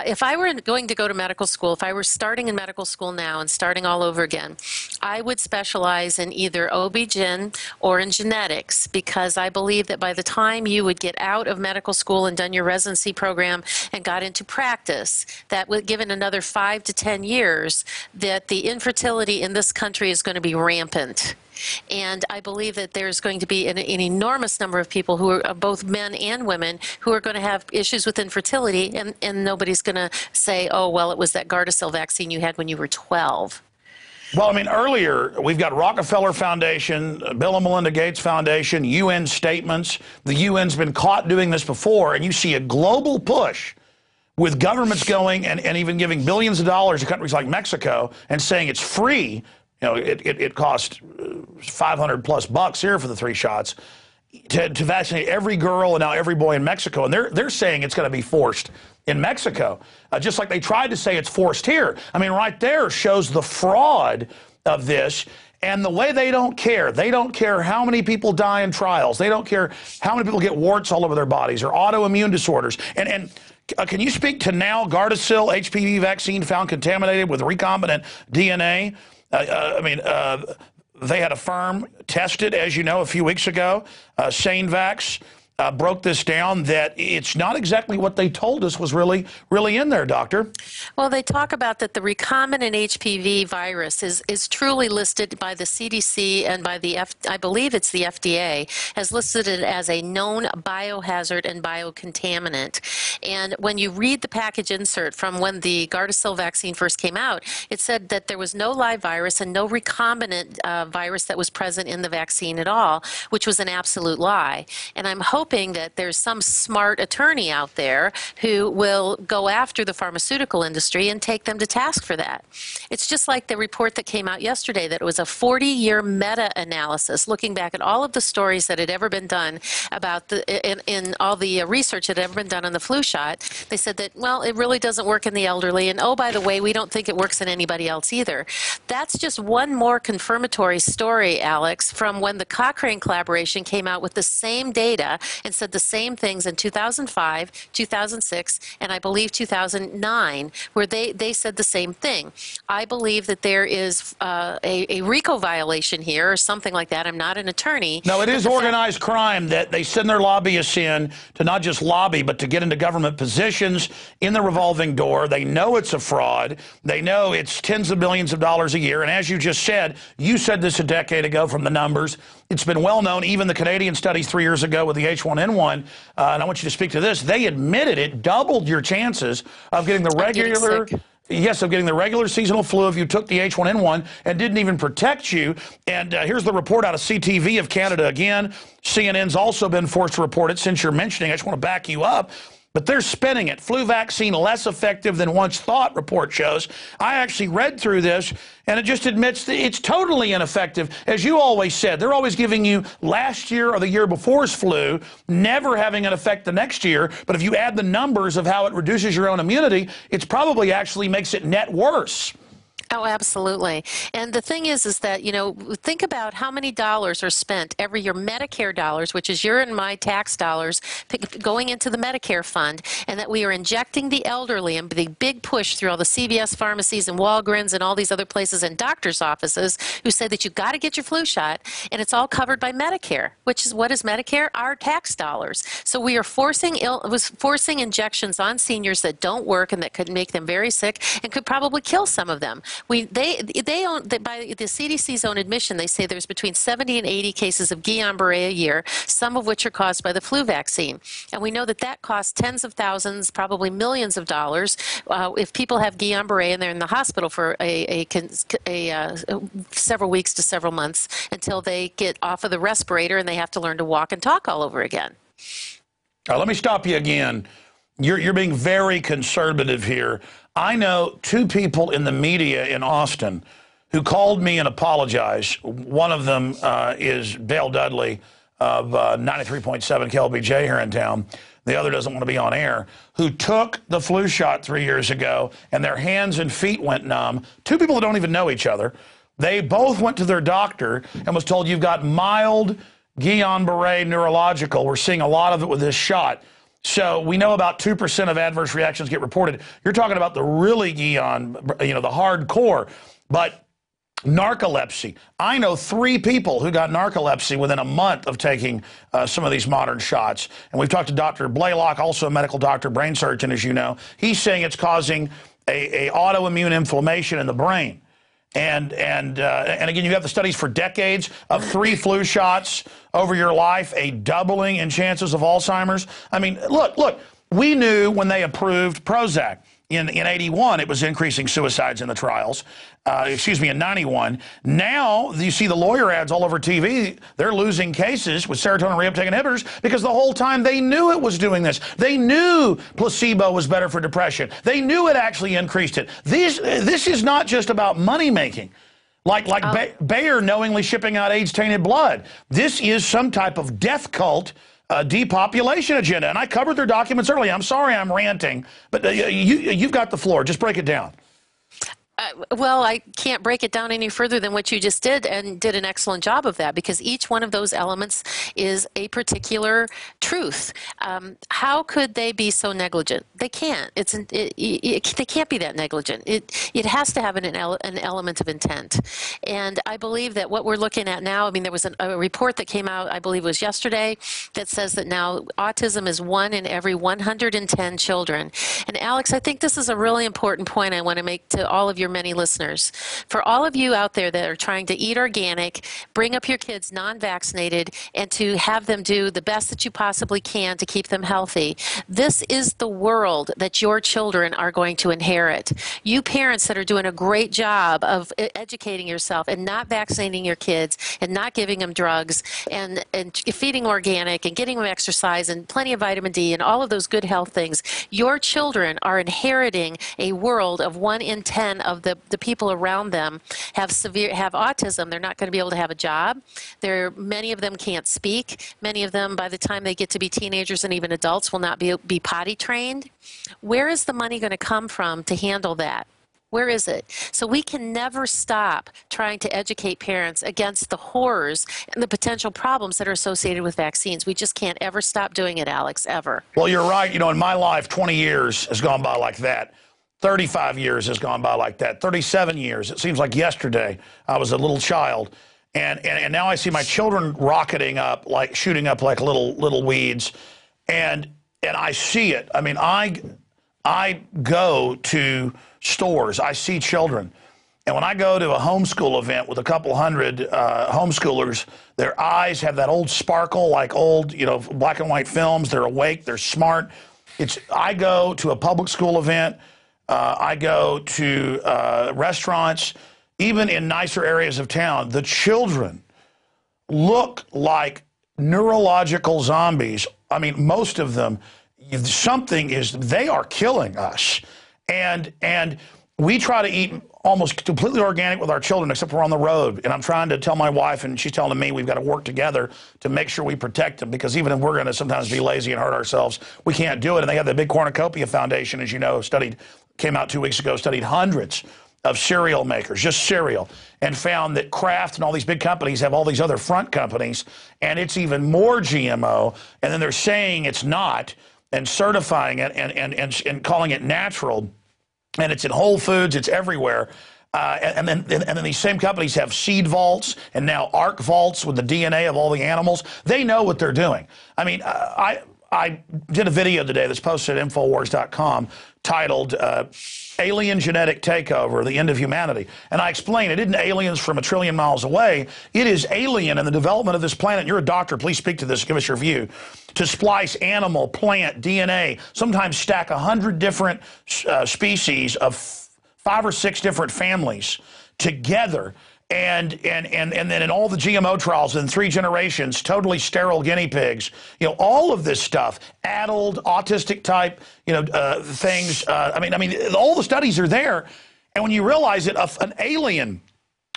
If I were going to go to medical school, if I were starting in medical school now and starting all over again, I would specialize in either OB-GYN or in genetics, because I believe that by the time you would get out of medical school and done your residency program and got into practice, that would, given another 5 to 10 years, that the infertility in this country is going to be rampant. And I believe that there's going to be an enormous number of people who are both men and women who are going to have issues with infertility, and nobody's going to say, oh, well, it was that Gardasil vaccine you had when you were 12. Well, I mean, earlier, we've got Rockefeller Foundation, Bill and Melinda Gates Foundation, UN statements. The UN's been caught doing this before, and you see a global push with governments going and even giving billions of dollars to countries like Mexico and saying it's free. You know, it cost $500+ here for the 3 shots to vaccinate every girl and now every boy in Mexico. And they're saying it's going to be forced in Mexico, just like they tried to say it's forced here. I mean, right there shows the fraud of this and the way they don't care. They don't care how many people die in trials. They don't care how many people get warts all over their bodies or autoimmune disorders. And can you speak to now Gardasil HPV vaccine found contaminated with recombinant DNA? They had a firm tested, as you know, a few weeks ago. SaneVax broke this down, that it's not exactly what they told us was really in there, Doctor. Well, they talk about that the recombinant HPV virus is truly listed by the CDC and by I believe it's the FDA, has listed it as a known biohazard and biocontaminant. And when you read the package insert from when the Gardasil vaccine first came out, it said that there was no live virus and no recombinant virus that was present in the vaccine at all, which was an absolute lie. And I'm hoping that there's some smart attorney out there who will go after the pharmaceutical industry and take them to task for that. It's just like the report that came out yesterday, that it was a 40-year meta-analysis looking back at all of the stories that had ever been done about in all the research that had ever been done on the flu shot. They said that, well, it really doesn't work in the elderly, and oh, by the way, we don't think it works in anybody else either. That's just one more confirmatory story, Alex, from when the Cochrane collaboration came out with the same data and said the same things in 2005, 2006, and I believe 2009, where they said the same thing. I believe that there is a RICO violation here or something like that. I'm not an attorney. No, it is organized crime that they send their lobbyists in to not just lobby, but to get into government positions in the revolving door. They know it's a fraud. They know it's tens of millions of dollars a year. And as you just said, you said this a decade ago from the numbers. It's been well known, even the Canadian studies 3 years ago with the H1N1, and I want you to speak to this. They admitted it doubled your chances of getting the regular, getting the regular seasonal flu if you took the H1N1 and didn't even protect you. And here's the report out of CTV of Canada again. CNN's also been forced to report it since you're mentioning. I just want to back you up. But they're spinning it. Flu vaccine less effective than once thought, report shows. I actually read through this, and it just admits that it's totally ineffective. As you always said, they're always giving you last year or the year before's flu, never having an effect the next year. But if you add the numbers of how it reduces your own immunity, it's probably actually makes it net worse. Oh, absolutely. And the thing is that, you know, think about how many dollars are spent every year, Medicare dollars, which is your and my tax dollars, going into the Medicare fund, and that we are injecting the elderly and the big push through all the CVS pharmacies and Walgreens and all these other places and doctors' offices who say that you've got to get your flu shot, and it's all covered by Medicare, which is, what is Medicare? Our tax dollars. So we are forcing injections on seniors that don't work and that could make them very sick and could probably kill some of them. By the CDC's own admission, they say there's between 70 and 80 cases of Guillain-Barré a year, some of which are caused by the flu vaccine. And we know that that costs tens of thousands, probably millions of dollars, if people have Guillain-Barré and they're in the hospital for several weeks to several months until they get off of the respirator and they have to learn to walk and talk all over again. Let me stop you again. You're being very conservative here. I know 2 people in the media in Austin who called me and apologized. One of them is Dale Dudley of 93.7 KLBJ here in town. The other doesn't want to be on air, who took the flu shot 3 years ago and their hands and feet went numb. 2 people that don't even know each other. They both went to their doctor and was told, you've got mild Guillain-Barré neurological. We're seeing a lot of it with this shot. So we know about 2% of adverse reactions get reported. You're talking about the really Guillain, the hardcore. But narcolepsy. I know 3 people who got narcolepsy within a month of taking some of these modern shots. And we've talked to Dr. Blaylock, also a medical doctor, brain surgeon, as you know. He's saying it's causing a autoimmune inflammation in the brain. And again, you have the studies for decades of 3 flu shots over your life, a doubling in chances of Alzheimer's. I mean, look, we knew when they approved Prozac In 81, it was increasing suicides in the trials. In 91. Now, you see the lawyer ads all over TV. They're losing cases with serotonin reuptake inhibitors because the whole time they knew it was doing this. They knew placebo was better for depression. They knew it actually increased it. This is not just about money making. Like Bayer knowingly shipping out AIDS-tainted blood. This is some type of death cult depopulation agenda. And I covered their documents earlier. I'm sorry I'm ranting, but you've got the floor. Just break it down. Well, I can't break it down any further than what you just did, and did an excellent job of that, because each one of those elements is a particular truth. How could they be so negligent? They can't. They can't be that negligent. It has to have an element of intent. And I believe that what we're looking at now, I mean, there was a report that came out, I believe it was yesterday, that says that now autism is 1 in every 110 children. And Alex, I think this is a really important point I want to make to all of your many listeners. For all of you out there that are trying to eat organic, bring up your kids non-vaccinated, and to have them do the best that you possibly can to keep them healthy, this is the world that your children are going to inherit. You parents that are doing a great job of educating yourself and not vaccinating your kids and not giving them drugs and feeding organic and getting them exercise and plenty of vitamin D and all of those good health things, your children are inheriting a world of 1 in 10 of the people around them have autism. They're not going to be able to have a job. Many of them can't speak. Many of them, by the time they get to be teenagers and even adults, will not be potty trained. Where is the money going to come from to handle that? Where is it? So we can never stop trying to educate parents against the horrors and the potential problems that are associated with vaccines. We just can't ever stop doing it, Alex, ever. Well, you're right. In my life, 20 years has gone by like that. 35 years has gone by like that. 37 years. It seems like yesterday I was a little child. And now I see my children rocketing up, like shooting up like little weeds. And I see it. I mean, I go to stores. I see children. And when I go to a homeschool event with a couple hundred homeschoolers, their eyes have that old sparkle, like old, black and white films. They're awake. They're smart. I go to a public school event. I go to restaurants, even in nicer areas of town. The children look like neurological zombies. I mean, most of them, they are killing us. And we try to eat almost completely organic with our children, except we're on the road. And I'm trying to tell my wife, and she's telling me we've got to work together to make sure we protect them, because even if we're going to sometimes be lazy and hurt ourselves, we can't do it. And they have the Big Cornucopia Foundation, as you know, came out 2 weeks ago, studied hundreds of cereal makers, just cereal, and found that Kraft and all these big companies have all these other front companies, and it's even more GMO, and then they're saying it's not, and certifying it and calling it natural, and it's in Whole Foods, it's everywhere. And then these same companies have seed vaults and now arc vaults with the DNA of all the animals. They know what they're doing. I mean, I did a video today that's posted at INFOWARS.com titled Alien Genetic Takeover, the End of Humanity. And I explain it isn't aliens from a trillion miles away. It is alien in the development of this planet. You're a doctor. Please speak to this. Give us your view. To splice animal, plant, DNA, sometimes stack 100 different species of 5 or 6 different families together. And then in all the GMO trials in 3 generations, totally sterile guinea pigs, all of this stuff, addled, autistic type, things. I mean, all the studies are there. And when you realize that an alien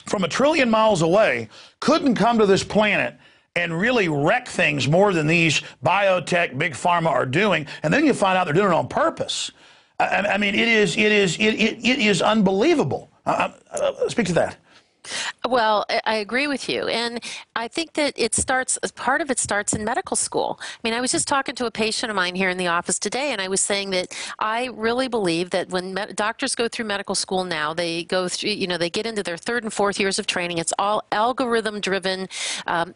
from a trillion miles away couldn't come to this planet and really wreck things more than these biotech, big pharma are doing, and then you find out they're doing it on purpose. I mean, it is unbelievable. Speak to that. Well, I agree with you. And I think that part of it starts in medical school. I mean, I was just talking to a patient of mine here in the office today, and I was saying that I really believe that when doctors go through medical school now, they go through, they get into their 3rd and 4th years of training. It's all algorithm driven.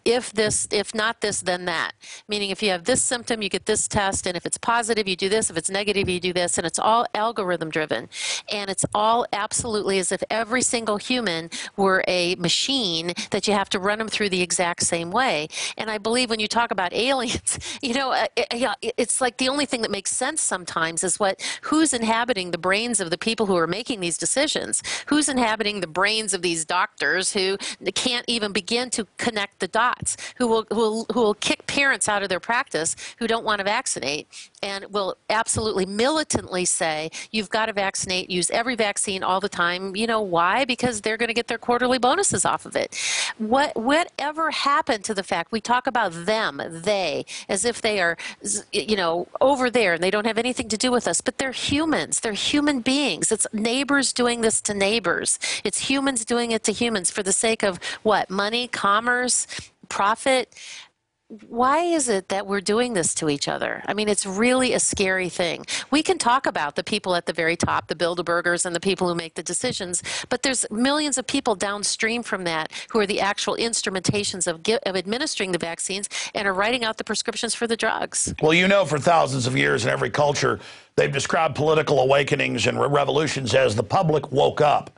If not this, then that. Meaning if you have this symptom, you get this test, and if it's positive, you do this. If it's negative, you do this. And it's all algorithm driven. And it's all absolutely as if every single human were were a machine that you have to run them through the exact same way. And I believe when you talk about aliens, it's like the only thing that makes sense sometimes is who's inhabiting the brains of the people who are making these decisions? Who's inhabiting the brains of these doctors who can't even begin to connect the dots, who will kick parents out of their practice who don't want to vaccinate, and will absolutely militantly say, you've got to vaccinate, use every vaccine all the time. You know why? Because they're going to get their quarterly bonuses off of it. Whatever happened to the fact we talk about them, they, as if they are, over there and they don't have anything to do with us, but they're humans. They're human beings. It's neighbors doing this to neighbors. It's humans doing it to humans for the sake of what? Money, commerce, profit. Why is it that we're doing this to each other? I mean, it's really a scary thing. We can talk about the people at the very top, the Bilderbergers and the people who make the decisions, but there's millions of people downstream from that who are the actual instrumentations of administering the vaccines and are writing out the prescriptions for the drugs. Well, for thousands of years in every culture, they've described political awakenings and revolutions as the public woke up.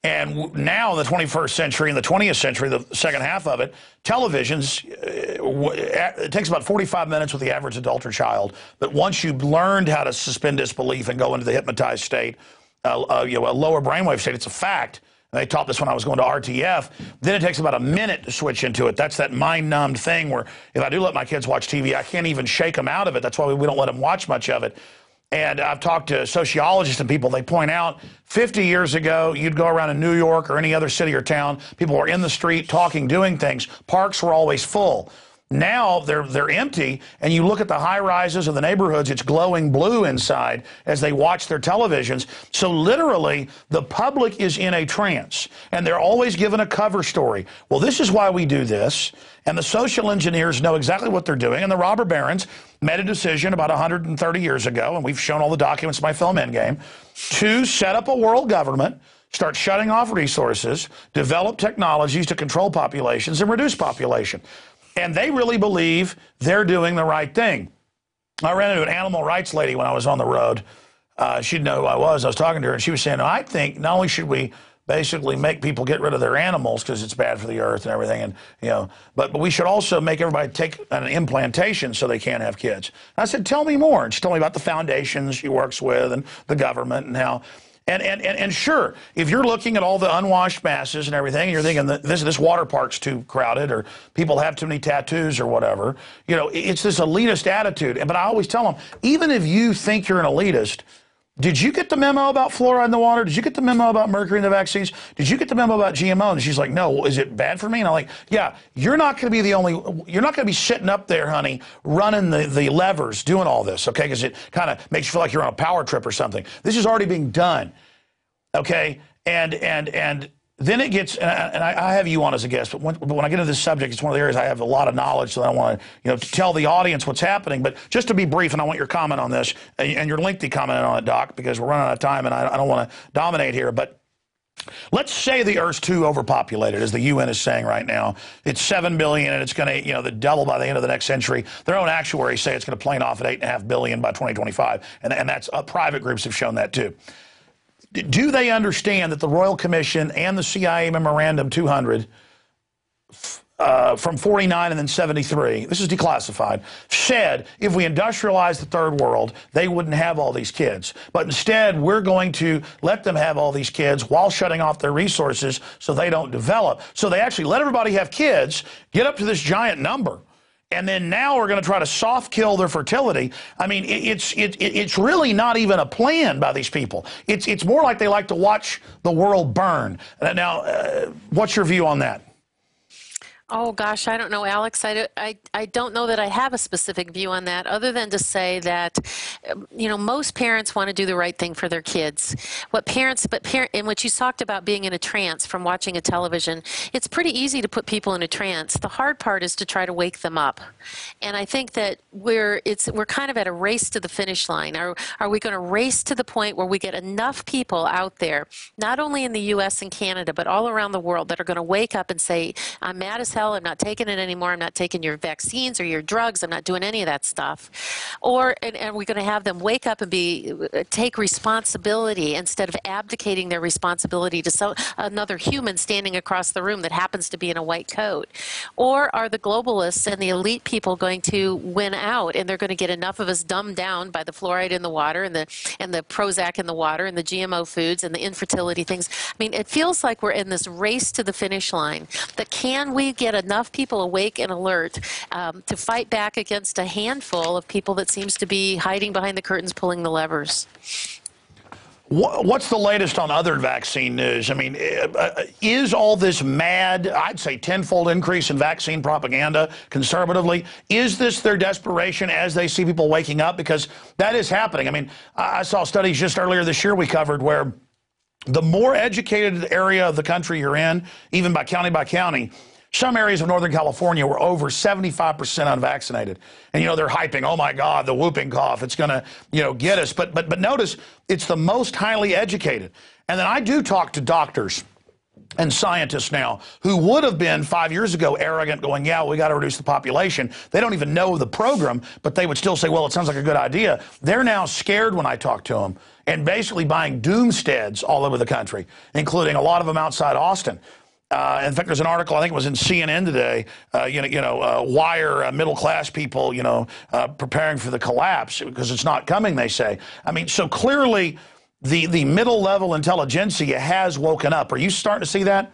And now in the 21st century and the 20th century, the second half of it, televisions, it takes about 45 minutes with the average adult or child. But once you've learned how to suspend disbelief and go into the hypnotized state, a lower brainwave state, it's a fact. And they taught this when I was going to RTF. Then it takes about a minute to switch into it. That's that mind-numbed thing where if I do let my kids watch TV, I can't even shake them out of it. That's why we don't let them watch much of it. And I've talked to sociologists and people, they point out 50 years ago, you'd go around in New York or any other city or town, people were in the street talking, doing things. Parks were always full. Now they're empty, and you look at the high rises of the neighborhoods, it's glowing blue inside as they watch their televisions. So literally, the public is in a trance, and they're always given a cover story. Well, this is why we do this, and the social engineers know exactly what they're doing, and the robber barons made a decision about 130 years ago, and we've shown all the documents in my film Endgame, to set up a world government, start shutting off resources, develop technologies to control populations and reduce population. And they really believe they're doing the right thing. I ran into an animal rights lady when I was on the road. She'd know who I was. I was talking to her, and she was saying, I think not only should we basically make people get rid of their animals because it's bad for the earth and everything, and but we should also make everybody take an implantation so they can't have kids. And I said, tell me more. And she told me about the foundations she works with and the government and how. And sure, if you're looking at all the unwashed masses and everything, and you're thinking that this water park's too crowded or people have too many tattoos or whatever, it's this elitist attitude. But I always tell them, even if you think you're an elitist, did you get the memo about fluoride in the water? Did you get the memo about mercury in the vaccines? Did you get the memo about GMO? And she's like, no, is it bad for me? And I'm like, yeah, you're not going to be sitting up there, honey, running the levers, doing all this, okay? Because it kind of makes you feel like you're on a power trip or something. This is already being done, okay? And then it gets, and I have you on as a guest, but when I get into this subject, it's one of the areas I have a lot of knowledge, so I want to, to tell the audience what's happening. But just to be brief, and I want your comment on this, and your lengthy comment on it, Doc, because we're running out of time, and I don't want to dominate here. But let's say the Earth's too overpopulated, as the UN is saying right now. It's 7 billion, and it's going to, the double by the end of the next century. Their own actuaries say it's going to plane off at 8.5 billion by 2025, and that's private groups have shown that too. Do they understand that the Royal Commission and the CIA Memorandum 200 from 49 and then 73, this is declassified, said if we industrialize the third world, they wouldn't have all these kids. But instead, we're going to let them have all these kids while shutting off their resources so they don't develop. So they actually let everybody have kids, get up to this giant number. And then now we're going to try to soft kill their fertility. I mean, it's really not even a plan by these people. It's more like they like to watch the world burn. Now, what's your view on that? Oh, gosh, I don't know, Alex. I don't know that I have a specific view on that, other than to say that, most parents want to do the right thing for their kids. And what you talked about being in a trance from watching a television, it's pretty easy to put people in a trance. The hard part is to try to wake them up. And I think that we're kind of at a race to the finish line. Are we going to race to the point where we get enough people out there, not only in the U.S. and Canada, but all around the world, that are going to wake up and say, I'm Madison hell, I'm not taking it anymore. I'm not taking your vaccines or your drugs. I'm not doing any of that stuff. Or, and we're going to have them wake up and take responsibility instead of abdicating their responsibility to another human standing across the room that happens to be in a white coat? Or are the globalists and the elite people going to win out, and they're going to get enough of us dumbed down by the fluoride in the water and the Prozac in the water and the GMO foods and the infertility things? I mean, it feels like we're in this race to the finish line. But can we get enough people awake and alert to fight back against a handful of people that seems to be hiding behind the curtains, pulling the levers? What's the latest on other vaccine news? I mean, is all this mad, I'd say tenfold increase in vaccine propaganda conservatively? Is this their desperation as they see people waking up? Because that is happening. I mean, I saw studies just earlier this year we covered where the more educated area of the country you're in, even by county, some areas of Northern California were over 75% unvaccinated. And, you know, they're hyping, oh, my God, the whooping cough, it's going to, you know, get us. But notice, it's the most highly educated. And then I do talk to doctors and scientists now who would have been 5 years ago arrogant, going, yeah, we got to reduce the population. They don't even know the program, but they would still say, well, it sounds like a good idea. They're now scared when I talk to them and basically buying doomsteads all over the country, including a lot of them outside Austin. In fact, there's an article, I think it was in CNN today, why are middle-class people, preparing for the collapse? Because it's not coming, they say. I mean, so clearly the middle-level intelligentsia has woken up. Are you starting to see that?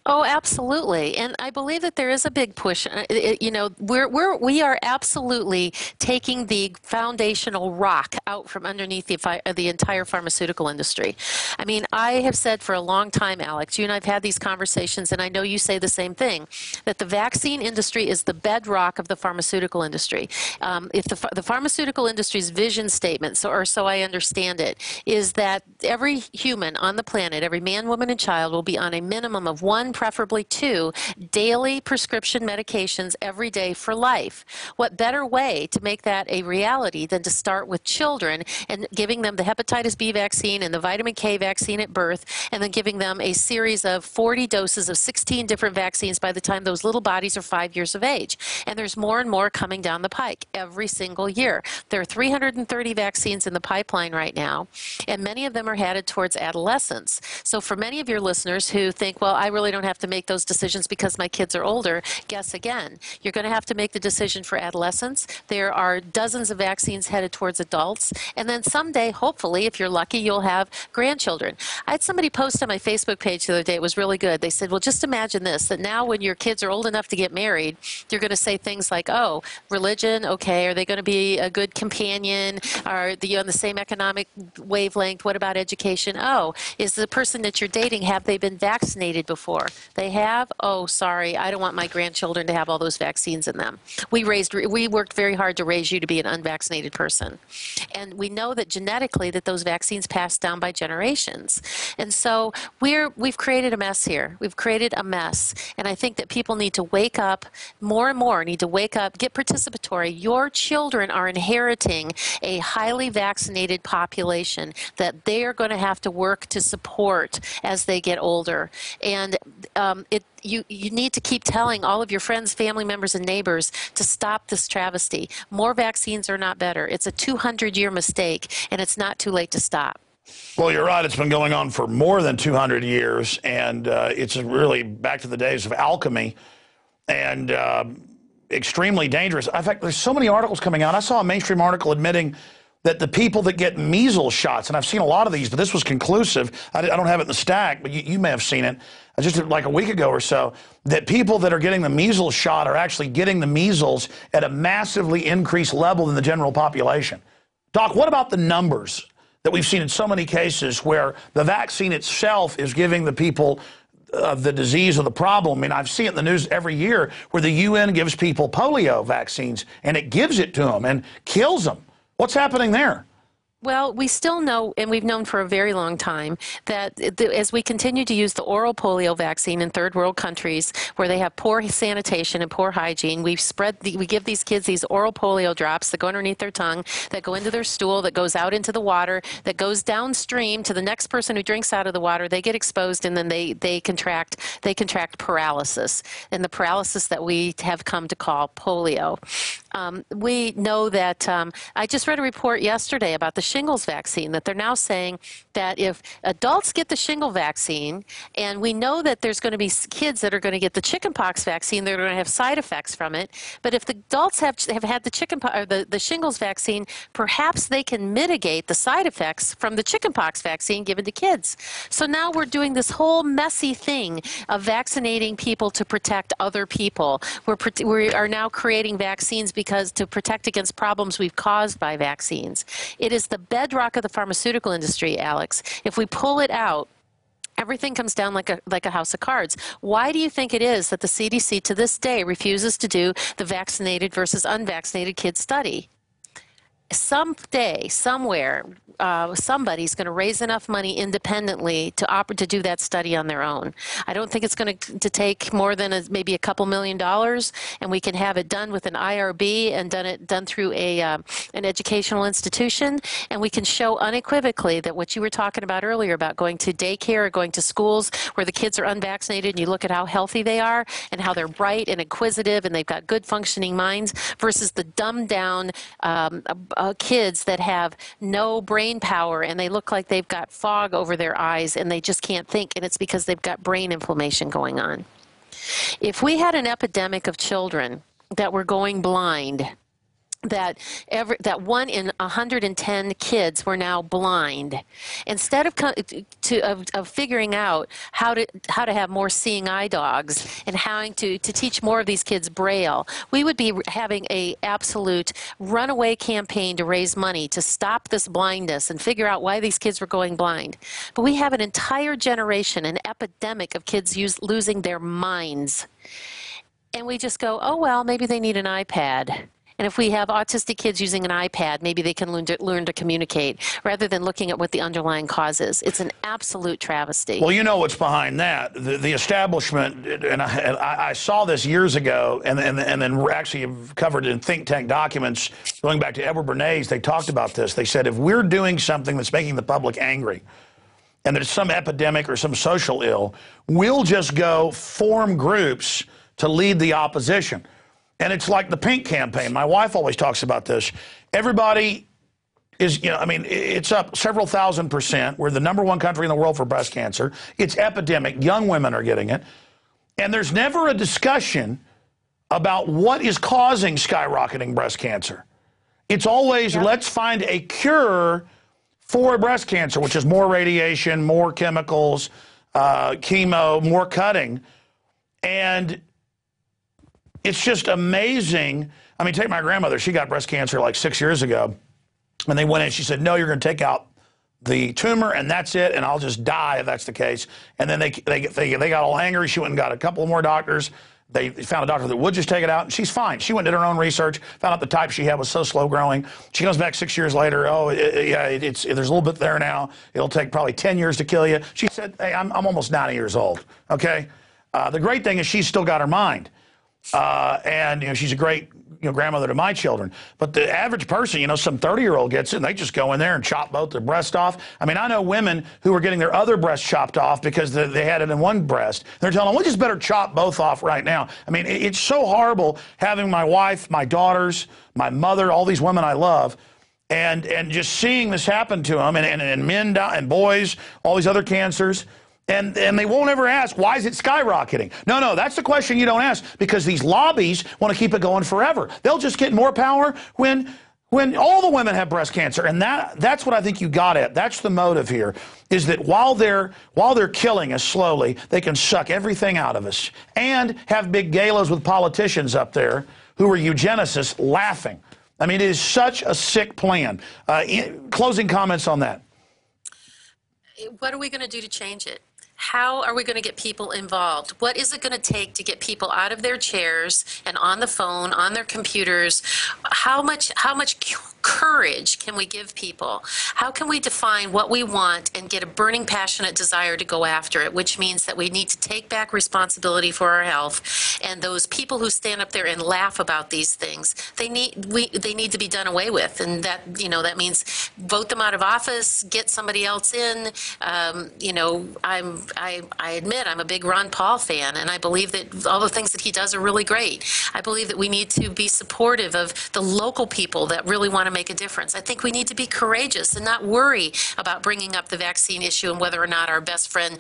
Oh, absolutely. And I believe that there is a big push. We are absolutely taking the foundational rock out from underneath the entire pharmaceutical industry. I mean, I have said for a long time, Alex, you and I have had these conversations, and I know you say the same thing, that the vaccine industry is the bedrock of the pharmaceutical industry. If the pharmaceutical industry's vision statement, or so I understand it, is that every human on the planet, every man, woman, and child will be on a minimum of 1, preferably 2, daily prescription medications every day for life. What better way to make that a reality than to start with children and giving them the hepatitis B vaccine and the vitamin K vaccine at birth, and then giving them a series of 40 doses of 16 different vaccines by the time those little bodies are 5 years of age. And there's more and more coming down the pike every single year. There are 330 vaccines in the pipeline right now, and many of them are headed towards adolescence. So for many of your listeners who think, well, I really don't have to make those decisions because my kids are older, guess again. You're going to have to make the decision for adolescents. There are dozens of vaccines headed towards adults. And then someday, hopefully, if you're lucky, you'll have grandchildren. I had somebody post on my Facebook page the other day. It was really good. They said, well, just imagine this, that now when your kids are old enough to get married, you're going to say things like, oh, religion, okay, are they going to be a good companion? Are they on the same economic wavelength? What about education? Oh, is the person that you're dating, have they been vaccinated before? They have? Oh, sorry, I don't want my grandchildren to have all those vaccines in them. We worked very hard to raise you to be an unvaccinated person. And we know that genetically that those vaccines pass down by generations. And so we've created a mess here. We've created a mess. And I think that people need to wake up, more and more need to wake up, get participatory. Your children are inheriting a highly vaccinated population that they are going to have to work to support as they get older. And you need to keep telling all of your friends, family members, and neighbors to stop this travesty. More vaccines are not better. It's a 200-year mistake, and it's not too late to stop. Well, you're right. It's been going on for more than 200 years, and it's really back to the days of alchemy and extremely dangerous. In fact, there's so many articles coming out. I saw a mainstream article admitting that the people that get measles shots, and I've seen a lot of these, but this was conclusive. I don't have it in the stack, but you may have seen it just like a week ago or so, that people that are getting the measles shot are actually getting the measles at a massively increased level than the general population. Doc, what about the numbers that we've seen in so many cases where the vaccine itself is giving the people the disease or the problem? I mean, I've seen it in the news every year where the UN gives people polio vaccines, and it gives it to them and kills them. What's happening there? Well, we still know, and we've known for a very long time, that as we continue to use the oral polio vaccine in third world countries where they have poor sanitation and poor hygiene, we give these kids these oral polio drops that go underneath their tongue, that go into their stool, that goes out into the water, that goes downstream to the next person who drinks out of the water. They get exposed, and then they contract paralysis, and the paralysis that we have come to call polio. We know that I just read a report yesterday about the shingles vaccine, that they're now saying that if adults get the shingle vaccine, and we know that there's going to be kids that are going to get the chickenpox vaccine, they're going to have side effects from it. But if the adults have had the chickenpox or the shingles vaccine, perhaps they can mitigate the side effects from the chickenpox vaccine given to kids. So now we're doing this whole messy thing of vaccinating people to protect other people. We are now creating vaccines because to protect against problems we've caused by vaccines. It is the bedrock of the pharmaceutical industry, Alex. If we pull it out, everything comes down like a house of cards. Why do you think it is that the CDC to this day refuses to do the vaccinated versus unvaccinated kids study? Someday, somewhere, somebody's going to raise enough money independently to do that study on their own. I don't think it's going to take more than maybe a couple $1 million, and we can have it done with an IRB and done through an educational institution, and we can show unequivocally that what you were talking about earlier about going to daycare or going to schools where the kids are unvaccinated, and you look at how healthy they are and how they're bright and inquisitive and they've got good functioning minds versus the dumbed down kids that have no brain power and they look like they've got fog over their eyes and they just can't think, and it's because they've got brain inflammation going on. If we had an epidemic of children that were going blind, that 1 in 110 kids were now blind, instead of figuring out how to have more seeing eye dogs and how to teach more of these kids Braille, we would be having a absolute runaway campaign to raise money to stop this blindness and figure out why these kids were going blind. But we have an entire generation, an epidemic of kids losing their minds, and we just go, oh well, maybe they need an iPad. And if we have autistic kids using an iPad, maybe they can learn to communicate rather than looking at what the underlying cause is. It's an absolute travesty. Well, you know what's behind that. The establishment, and I saw this years ago, and then actually have covered in think tank documents going back to Edward Bernays. They talked about this. They said if we're doing something that's making the public angry, and there's some epidemic or some social ill, we'll just go form groups to lead the opposition. And it's like the pink campaign. My wife always talks about this. Everybody is, I mean, it's up several %. We're the #1 country in the world for breast cancer. It's epidemic. Young women are getting it. And there's never a discussion about what is causing skyrocketing breast cancer. It's always, let's find a cure for breast cancer, which is more radiation, more chemicals, chemo, more cutting. And it's just amazing. I mean, take my grandmother. She got breast cancer like 6 years ago. And they went in. She said, no, you're going to take out the tumor, and that's it, and I'll just die if that's the case. And then they got all angry. She went and got a couple more doctors. They found a doctor that would just take it out, and she's fine. She went and did her own research, found out the type she had was so slow growing. She goes back 6 years later. Oh, there's a little bit there now. It'll take probably 10 years to kill you. She said, hey, I'm almost 90 years old, okay? The great thing is she's still got her mind. And she's a great grandmother to my children. But the average person, some 30-year-old gets it, and they just go in there and chop both their breasts off. I mean, I know women who are getting their other breast chopped off because they had it in one breast. They're telling them, we just better chop both off right now. I mean, it's so horrible having my wife, my daughters, my mother, all these women I love, and just seeing this happen to them, and men and boys, all these other cancers. And they won't ever ask, why is it skyrocketing? No, that's the question you don't ask, because these lobbies want to keep it going forever. They'll just get more power when all the women have breast cancer. And that's what I think you got at. That's the motive here, is that while they're killing us slowly, they can suck everything out of us and have big galas with politicians up there who are eugenicists laughing. I mean, it is such a sick plan. Closing comments on that. What are we going to do to change it? How are we going to get people involved? What is it going to take to get people out of their chairs and on the phone, on their computers? How much courage can we give people? How can we define what we want and get a burning, passionate desire to go after it, which means that we need to take back responsibility for our health. And those people who stand up there and laugh about these things, they need to be done away with. And that, that means vote them out of office, get somebody else in. I admit I'm a big Ron Paul fan, and I believe that all the things that he does are really great. I believe that we need to be supportive of the local people that really want to make a difference. I think we need to be courageous and not worry about bringing up the vaccine issue and whether or not our best friend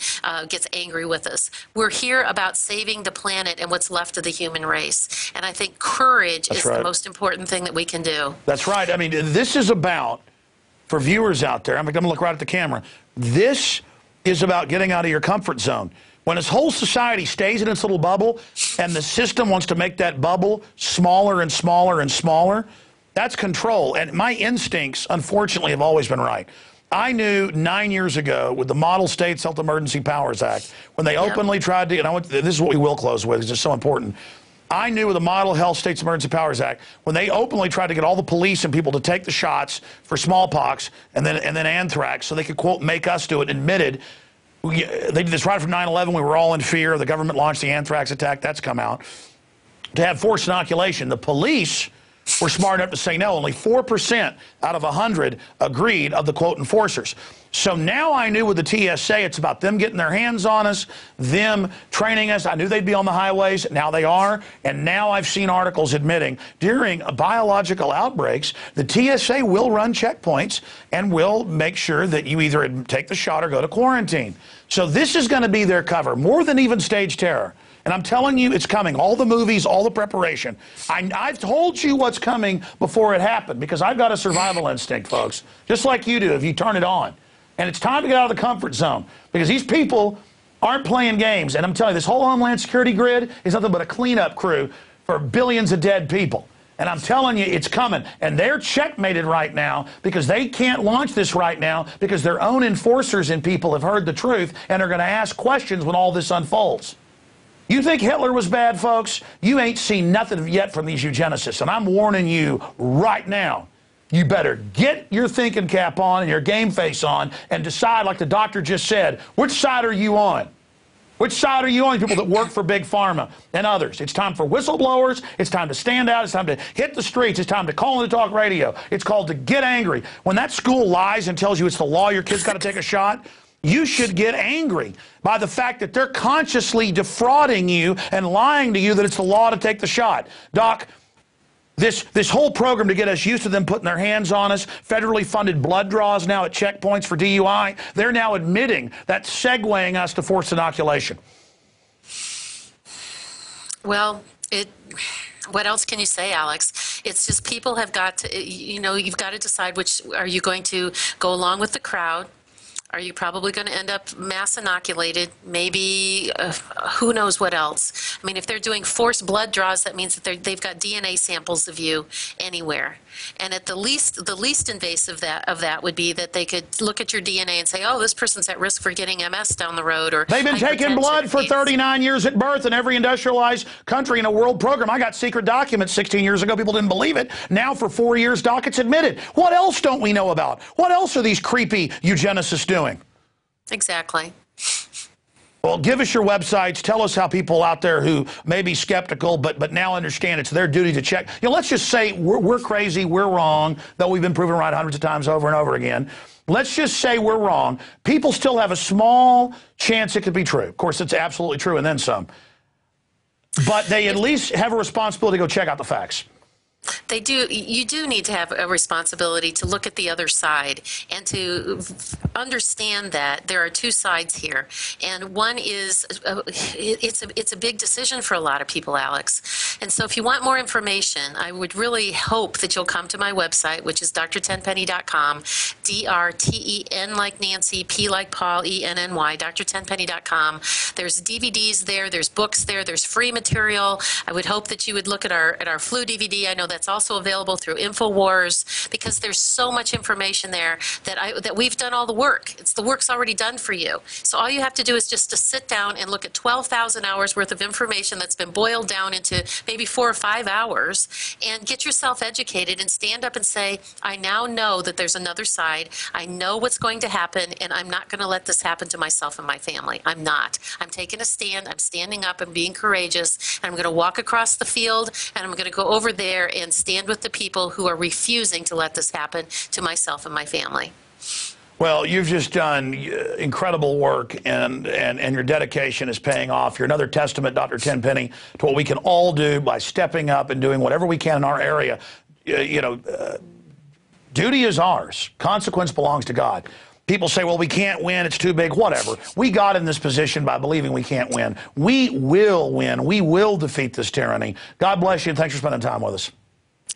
gets angry with us. We're here about saving the planet and what's left of the human race. And I think courage is the most important thing that we can do. That's right. I mean, this is about, for viewers out there, I'm going to look right at the camera, this is about getting out of your comfort zone. When this whole society stays in its little bubble and the system wants to make that bubble smaller and smaller and smaller, that's control. And my instincts, unfortunately, have always been right. I knew 9 years ago with the Model States Health Emergency Powers Act, when they openly tried to, and this is what we will close with, it's just so important. I knew with the Model Health States Emergency Powers Act, when they openly tried to get all the police and people to take the shots for smallpox and then anthrax so they could, quote, make us do it, admitted, they did this right from 9/11. We were all in fear. The government launched the anthrax attack. That's come out. To have forced inoculation, the police were smart enough to say no. Only 4% out of 100 agreed of the, quote, enforcers. So now I knew with the TSA, it's about them getting their hands on us, them training us. I knew they'd be on the highways. Now they are. And now I've seen articles admitting during biological outbreaks, the TSA will run checkpoints and will make sure that you either take the shot or go to quarantine. So this is going to be their cover, more than even stage terror. And I'm telling you, it's coming. All the movies, all the preparation. I've told you what's coming before it happened because I've got a survival instinct, folks, just like you do if you turn it on. And it's time to get out of the comfort zone because these people aren't playing games. And I'm telling you, this whole Homeland Security grid is nothing but a cleanup crew for billions of dead people. And I'm telling you, it's coming. And they're checkmated right now because they can't launch this right now because their own enforcers and people have heard the truth and are going to ask questions when all this unfolds. You think Hitler was bad, folks? You ain't seen nothing yet from these eugenicists. And I'm warning you right now, you better get your thinking cap on and your game face on and decide, like the doctor just said, which side are you on? Which side are you on, people that work for Big Pharma and others? It's time for whistleblowers. It's time to stand out. It's time to hit the streets. It's time to call into talk radio. It's called to get angry. When that school lies and tells you it's the law, your kid's got to take a shot, you should get angry by the fact that they're consciously defrauding you and lying to you that it's the law to take the shot. Doc, this whole program to get us used to them putting their hands on us, federally funded blood draws now at checkpoints for DUI, they're now admitting that segueing us to forced inoculation. Well, what else can you say, Alex? It's just people have got to, you've got to decide which, are you going to go along with the crowd? Are you probably going to end up mass inoculated? Maybe who knows what else? I mean, if they're doing forced blood draws, that means that they've got DNA samples of you anywhere. And at the least invasive of that would be that they could look at your DNA and say, oh, this person's at risk for getting MS down the road. Or they've been taking blood for 39 years at birth in every industrialized country in a world program. I got secret documents 16 years ago. People didn't believe it. Now for 4 years, Doc, it's admitted. What else don't we know about? What else are these creepy eugenicists doing? Exactly. Well, give us your websites. Tell us how people out there who may be skeptical but now understand it's their duty to check. Let's just say we're crazy, we're wrong, though we've been proven right hundreds of times over and over again. Let's just say we're wrong. People still have a small chance it could be true. Of course, it's absolutely true and then some. But they at least have a responsibility to go check out the facts. They do. You do need to have a responsibility to look at the other side and to understand that there are two sides here. And one is, it's a big decision for a lot of people, Alex. And so if you want more information, I would really hope that you'll come to my website, which is drtenpenny.com, D-R-T-E-N like Nancy, P like Paul, E-N-N-Y, drtenpenny.com. There's DVDs there, there's books there, there's free material. I would hope that you would look at our flu DVD. I know that's also available through INFOWARS, because there's so much information there that we've done all the work. The work's already done for you. So all you have to do is just to sit down and look at 12,000 hours worth of information that's been boiled down into maybe 4 or 5 hours, and get yourself educated and stand up and say, I now know that there's another side. I know what's going to happen, and I'm not going to let this happen to myself and my family. I'm not. I'm taking a stand. I'm standing up and being courageous. And I'm going to walk across the field, and I'm going to go over there and stand with the people who are refusing to let this happen to myself and my family. Well, you've just done incredible work, and your dedication is paying off. You're another testament, Dr. Tenpenny, to what we can all do by stepping up and doing whatever we can in our area. Duty is ours. Consequence belongs to God. People say, well, we can't win. It's too big. Whatever. We got in this position by believing we can't win. We will win. We will defeat this tyranny. God bless you, and thanks for spending time with us.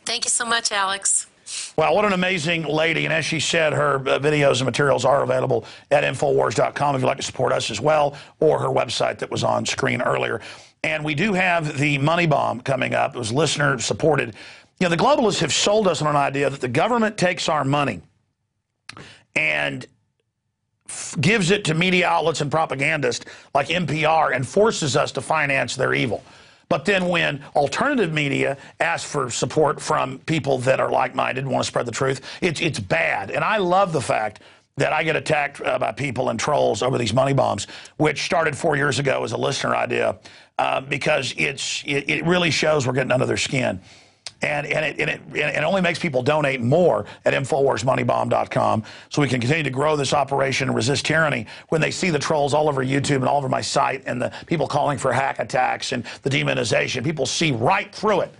Thank you so much, Alex. Wow, what an amazing lady. And as she said, her videos and materials are available at Infowars.com if you'd like to support us as well, or her website that was on screen earlier. And we do have the money bomb coming up. It was listener supported. You know, the globalists have sold us on an idea that the government takes our money and gives it to media outlets and propagandists like NPR and forces us to finance their evil. But then when alternative media asks for support from people that are like-minded and want to spread the truth, it's bad. And I love the fact that I get attacked by people and trolls over these money bombs, which started 4 years ago as a listener idea, because it really shows we're getting under their skin. And it only makes people donate more at InfoWarsMoneyBomb.com, so we can continue to grow this operation and resist tyranny when they see the trolls all over YouTube and all over my site and the people calling for hack attacks and the demonization. People see right through it.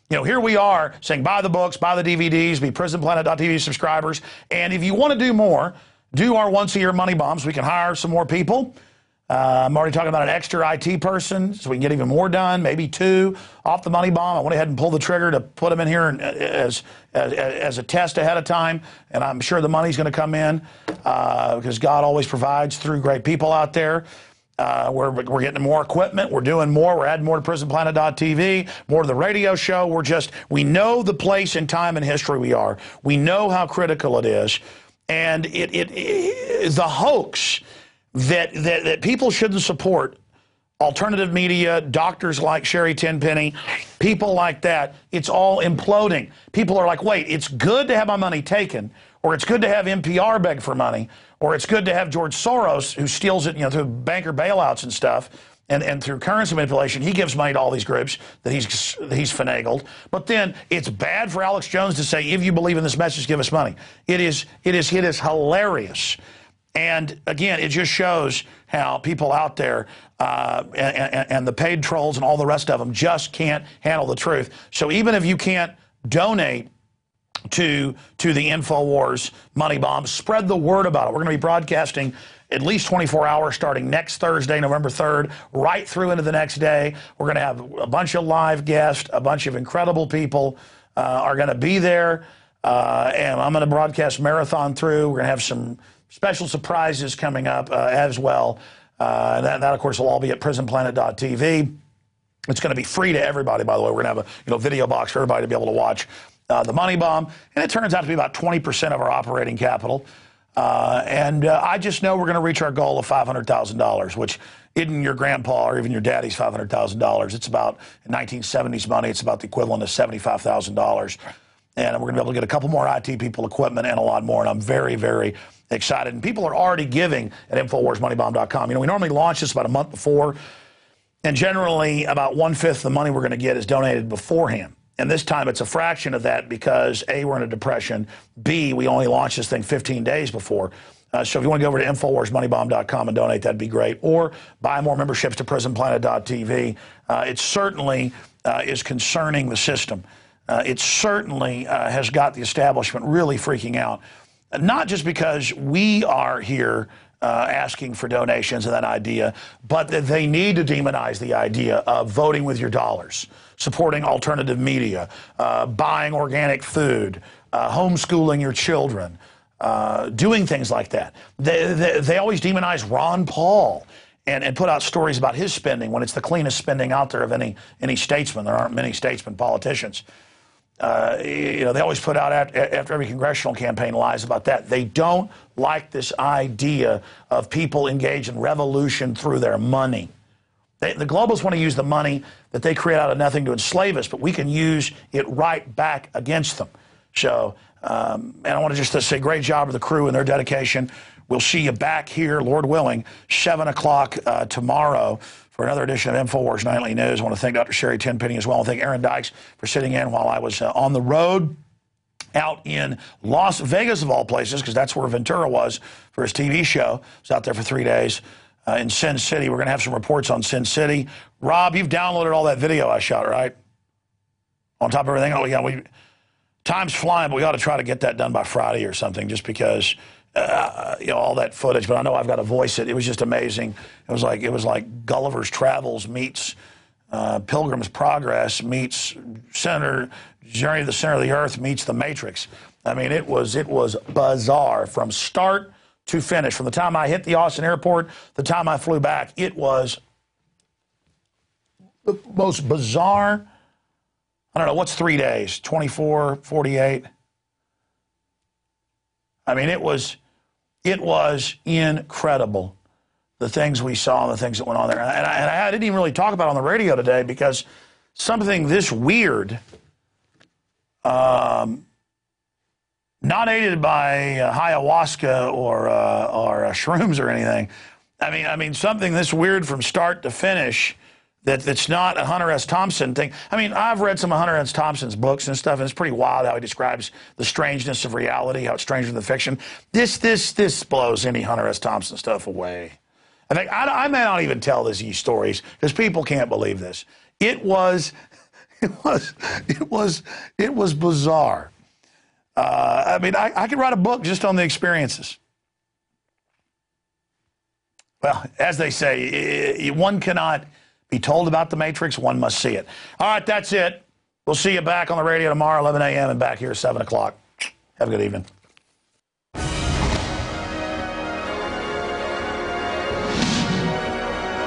You know, here we are saying buy the books, buy the DVDs, be PrisonPlanet.tv subscribers. And if you want to do more, do our once-a-year money bombs. We can hire some more people. I'm already talking about an extra IT person, so we can get even more done, maybe 2 off the money bomb. I went ahead and pulled the trigger to put them in here as a test ahead of time, and I'm sure the money's going to come in because God always provides through great people out there. We're getting more equipment. We're doing more. We're adding more to PrisonPlanet.tv, more to the radio show. We know the place and time in history we are. We know how critical it is, and the hoax that people shouldn't support alternative media, doctors like Sherry Tenpenny, people like that. It's all imploding. People are like, wait, it's good to have my money taken, or it's good to have NPR beg for money, or it's good to have George Soros, who steals it, through banker bailouts and stuff, and through currency manipulation. He gives money to all these groups that he's finagled. But then it's bad for Alex Jones to say, if you believe in this message, give us money. It is hilarious. And again, it just shows how people out there and the paid trolls and all the rest of them just can't handle the truth. So even if you can't donate to the InfoWars money bomb, spread the word about it. We're going to be broadcasting at least 24 hours starting next Thursday, November 3rd, right through into the next day. We're going to have a bunch of live guests, a bunch of incredible people are going to be there. And I'm going to broadcast marathon through. We're going to have some special surprises coming up as well. That, of course, will all be at PrisonPlanet.tv. It's going to be free to everybody, by the way. We're going to have a video box for everybody to be able to watch the money bomb. And it turns out to be about 20% of our operating capital. I just know we're going to reach our goal of $500,000, which isn't your grandpa or even your daddy's $500,000. It's about, in 1970s money, it's about the equivalent of $75,000. And we're going to be able to get a couple more IT people, equipment, and a lot more. And I'm very, very excited. And people are already giving at InfoWarsMoneyBomb.com. We normally launch this about a month before, and generally about 1/5 of the money we're going to get is donated beforehand. And this time it's a fraction of that because A, we're in a depression, B, we only launched this thing 15 days before. So if you want to go over to InfoWarsMoneyBomb.com and donate, that'd be great. Or buy more memberships to PrisonPlanet.tv. It certainly is concerning the system. It certainly has got the establishment really freaking out. Not just because we are here asking for donations and that idea, but that they need to demonize the idea of voting with your dollars, supporting alternative media, buying organic food, homeschooling your children, doing things like that. They always demonize Ron Paul and put out stories about his spending when it's the cleanest spending out there of any statesman. There aren't many statesmen, politicians. they always put out after every congressional campaign lies about that. They don't like this idea of people engaged in revolution through their money. The globalists want to use the money that they create out of nothing to enslave us, but we can use it right back against them. So, and I want to just say great job of the crew and their dedication. We'll see you back here, Lord willing, 7 o'clock tomorrow for another edition of InfoWars Nightly News. I want to thank Dr. Sherry Tenpenny as well. I want to thank Aaron Dykes for sitting in while I was on the road out in Las Vegas, of all places, because that's where Ventura was for his TV show. I was out there for 3 days in Sin City. We're going to have some reports on Sin City. Rob, you've downloaded all that video I shot, right? On top of everything. Oh, yeah, time's flying, but we ought to try to get that done by Friday or something, just because all that footage. But I know I've got to voice it. It was just amazing. It was like Gulliver's Travels meets Pilgrim's Progress meets Journey to the Center of the Earth meets The Matrix. I mean, it was bizarre from start to finish. From the time I hit the Austin airport, the time I flew back, it was the most bizarre. I don't know, what's 3 days? 24, 48? I mean, it was incredible, the things we saw and the things that went on there. And I didn't even really talk about it on the radio today because something this weird, not aided by ayahuasca or shrooms or anything. I mean, something this weird from start to finish that's not a Hunter S. Thompson thing. I mean, I've read some of Hunter S. Thompson's books and stuff, and it's pretty wild how he describes the strangeness of reality, how it's stranger than fiction. This blows any Hunter S. Thompson stuff away. I may not even tell these stories because people can't believe this. It was bizarre. I mean, I could write a book just on the experiences. Well, as they say, one cannot be told about the Matrix, one must see it. All right, that's it. We'll see you back on the radio tomorrow, 11 a.m., and back here 7 o'clock. Have a good evening.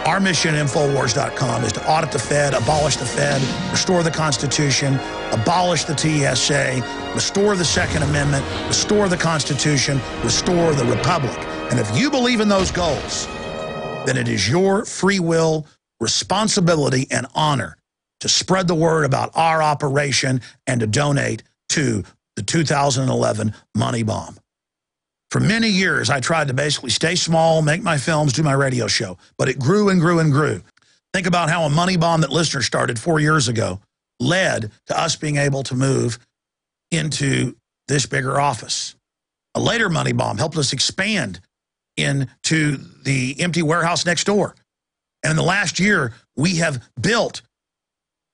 Our mission at InfoWars.com is to audit the Fed, abolish the Fed, restore the Constitution, abolish the TSA, restore the Second Amendment, restore the Constitution, restore the Republic. And if you believe in those goals, then it is your free will, responsibility, and honor to spread the word about our operation and to donate to the 2011 money bomb. For many years, I tried to basically stay small, make my films, do my radio show, but it grew and grew and grew. Think about how a money bomb that listeners started 4 years ago led to us being able to move into this bigger office. A later money bomb helped us expand into the empty warehouse next door. And in the last year, we have built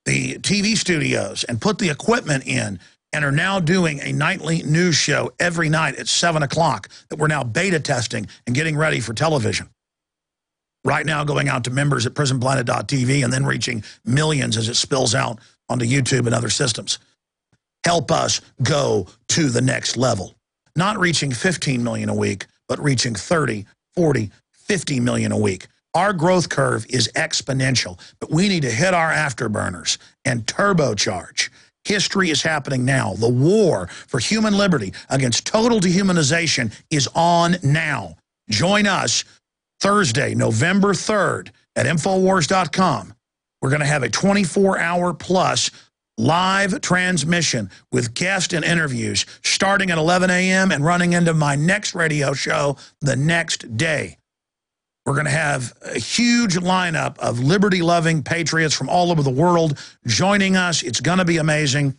the TV studios and put the equipment in and are now doing a nightly news show every night at 7 o'clock that we're now beta testing and getting ready for television. Right now going out to members at prisonplanet.tv and then reaching millions as it spills out onto YouTube and other systems. Help us go to the next level. Not reaching 15 million a week, but reaching 30, 40, 50 million a week. Our growth curve is exponential, but we need to hit our afterburners and turbocharge. History is happening now. The war for human liberty against total dehumanization is on now. Join us Thursday, November 3rd at InfoWars.com. We're going to have a 24-hour plus live transmission with guests and interviews starting at 11 a.m. and running into my next radio show the next day. We're going to have a huge lineup of liberty-loving patriots from all over the world joining us. It's going to be amazing.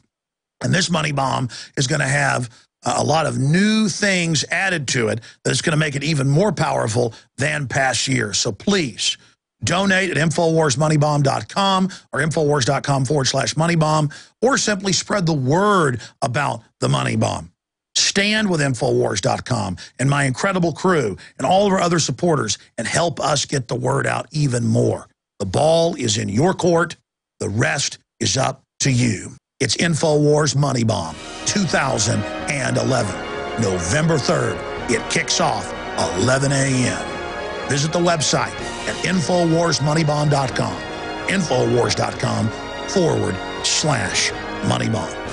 And this money bomb is going to have a lot of new things added to it that is going to make it even more powerful than past years. So please donate at InfoWarsMoneyBomb.com or InfoWars.com/moneybomb, or simply spread the word about the money bomb. Stand with InfoWars.com and my incredible crew and all of our other supporters and help us get the word out even more. The ball is in your court. The rest is up to you. It's InfoWars Money Bomb 2011, November 3rd. It kicks off 11 a.m. Visit the website at InfoWarsMoneyBomb.com, InfoWars.com/moneybomb.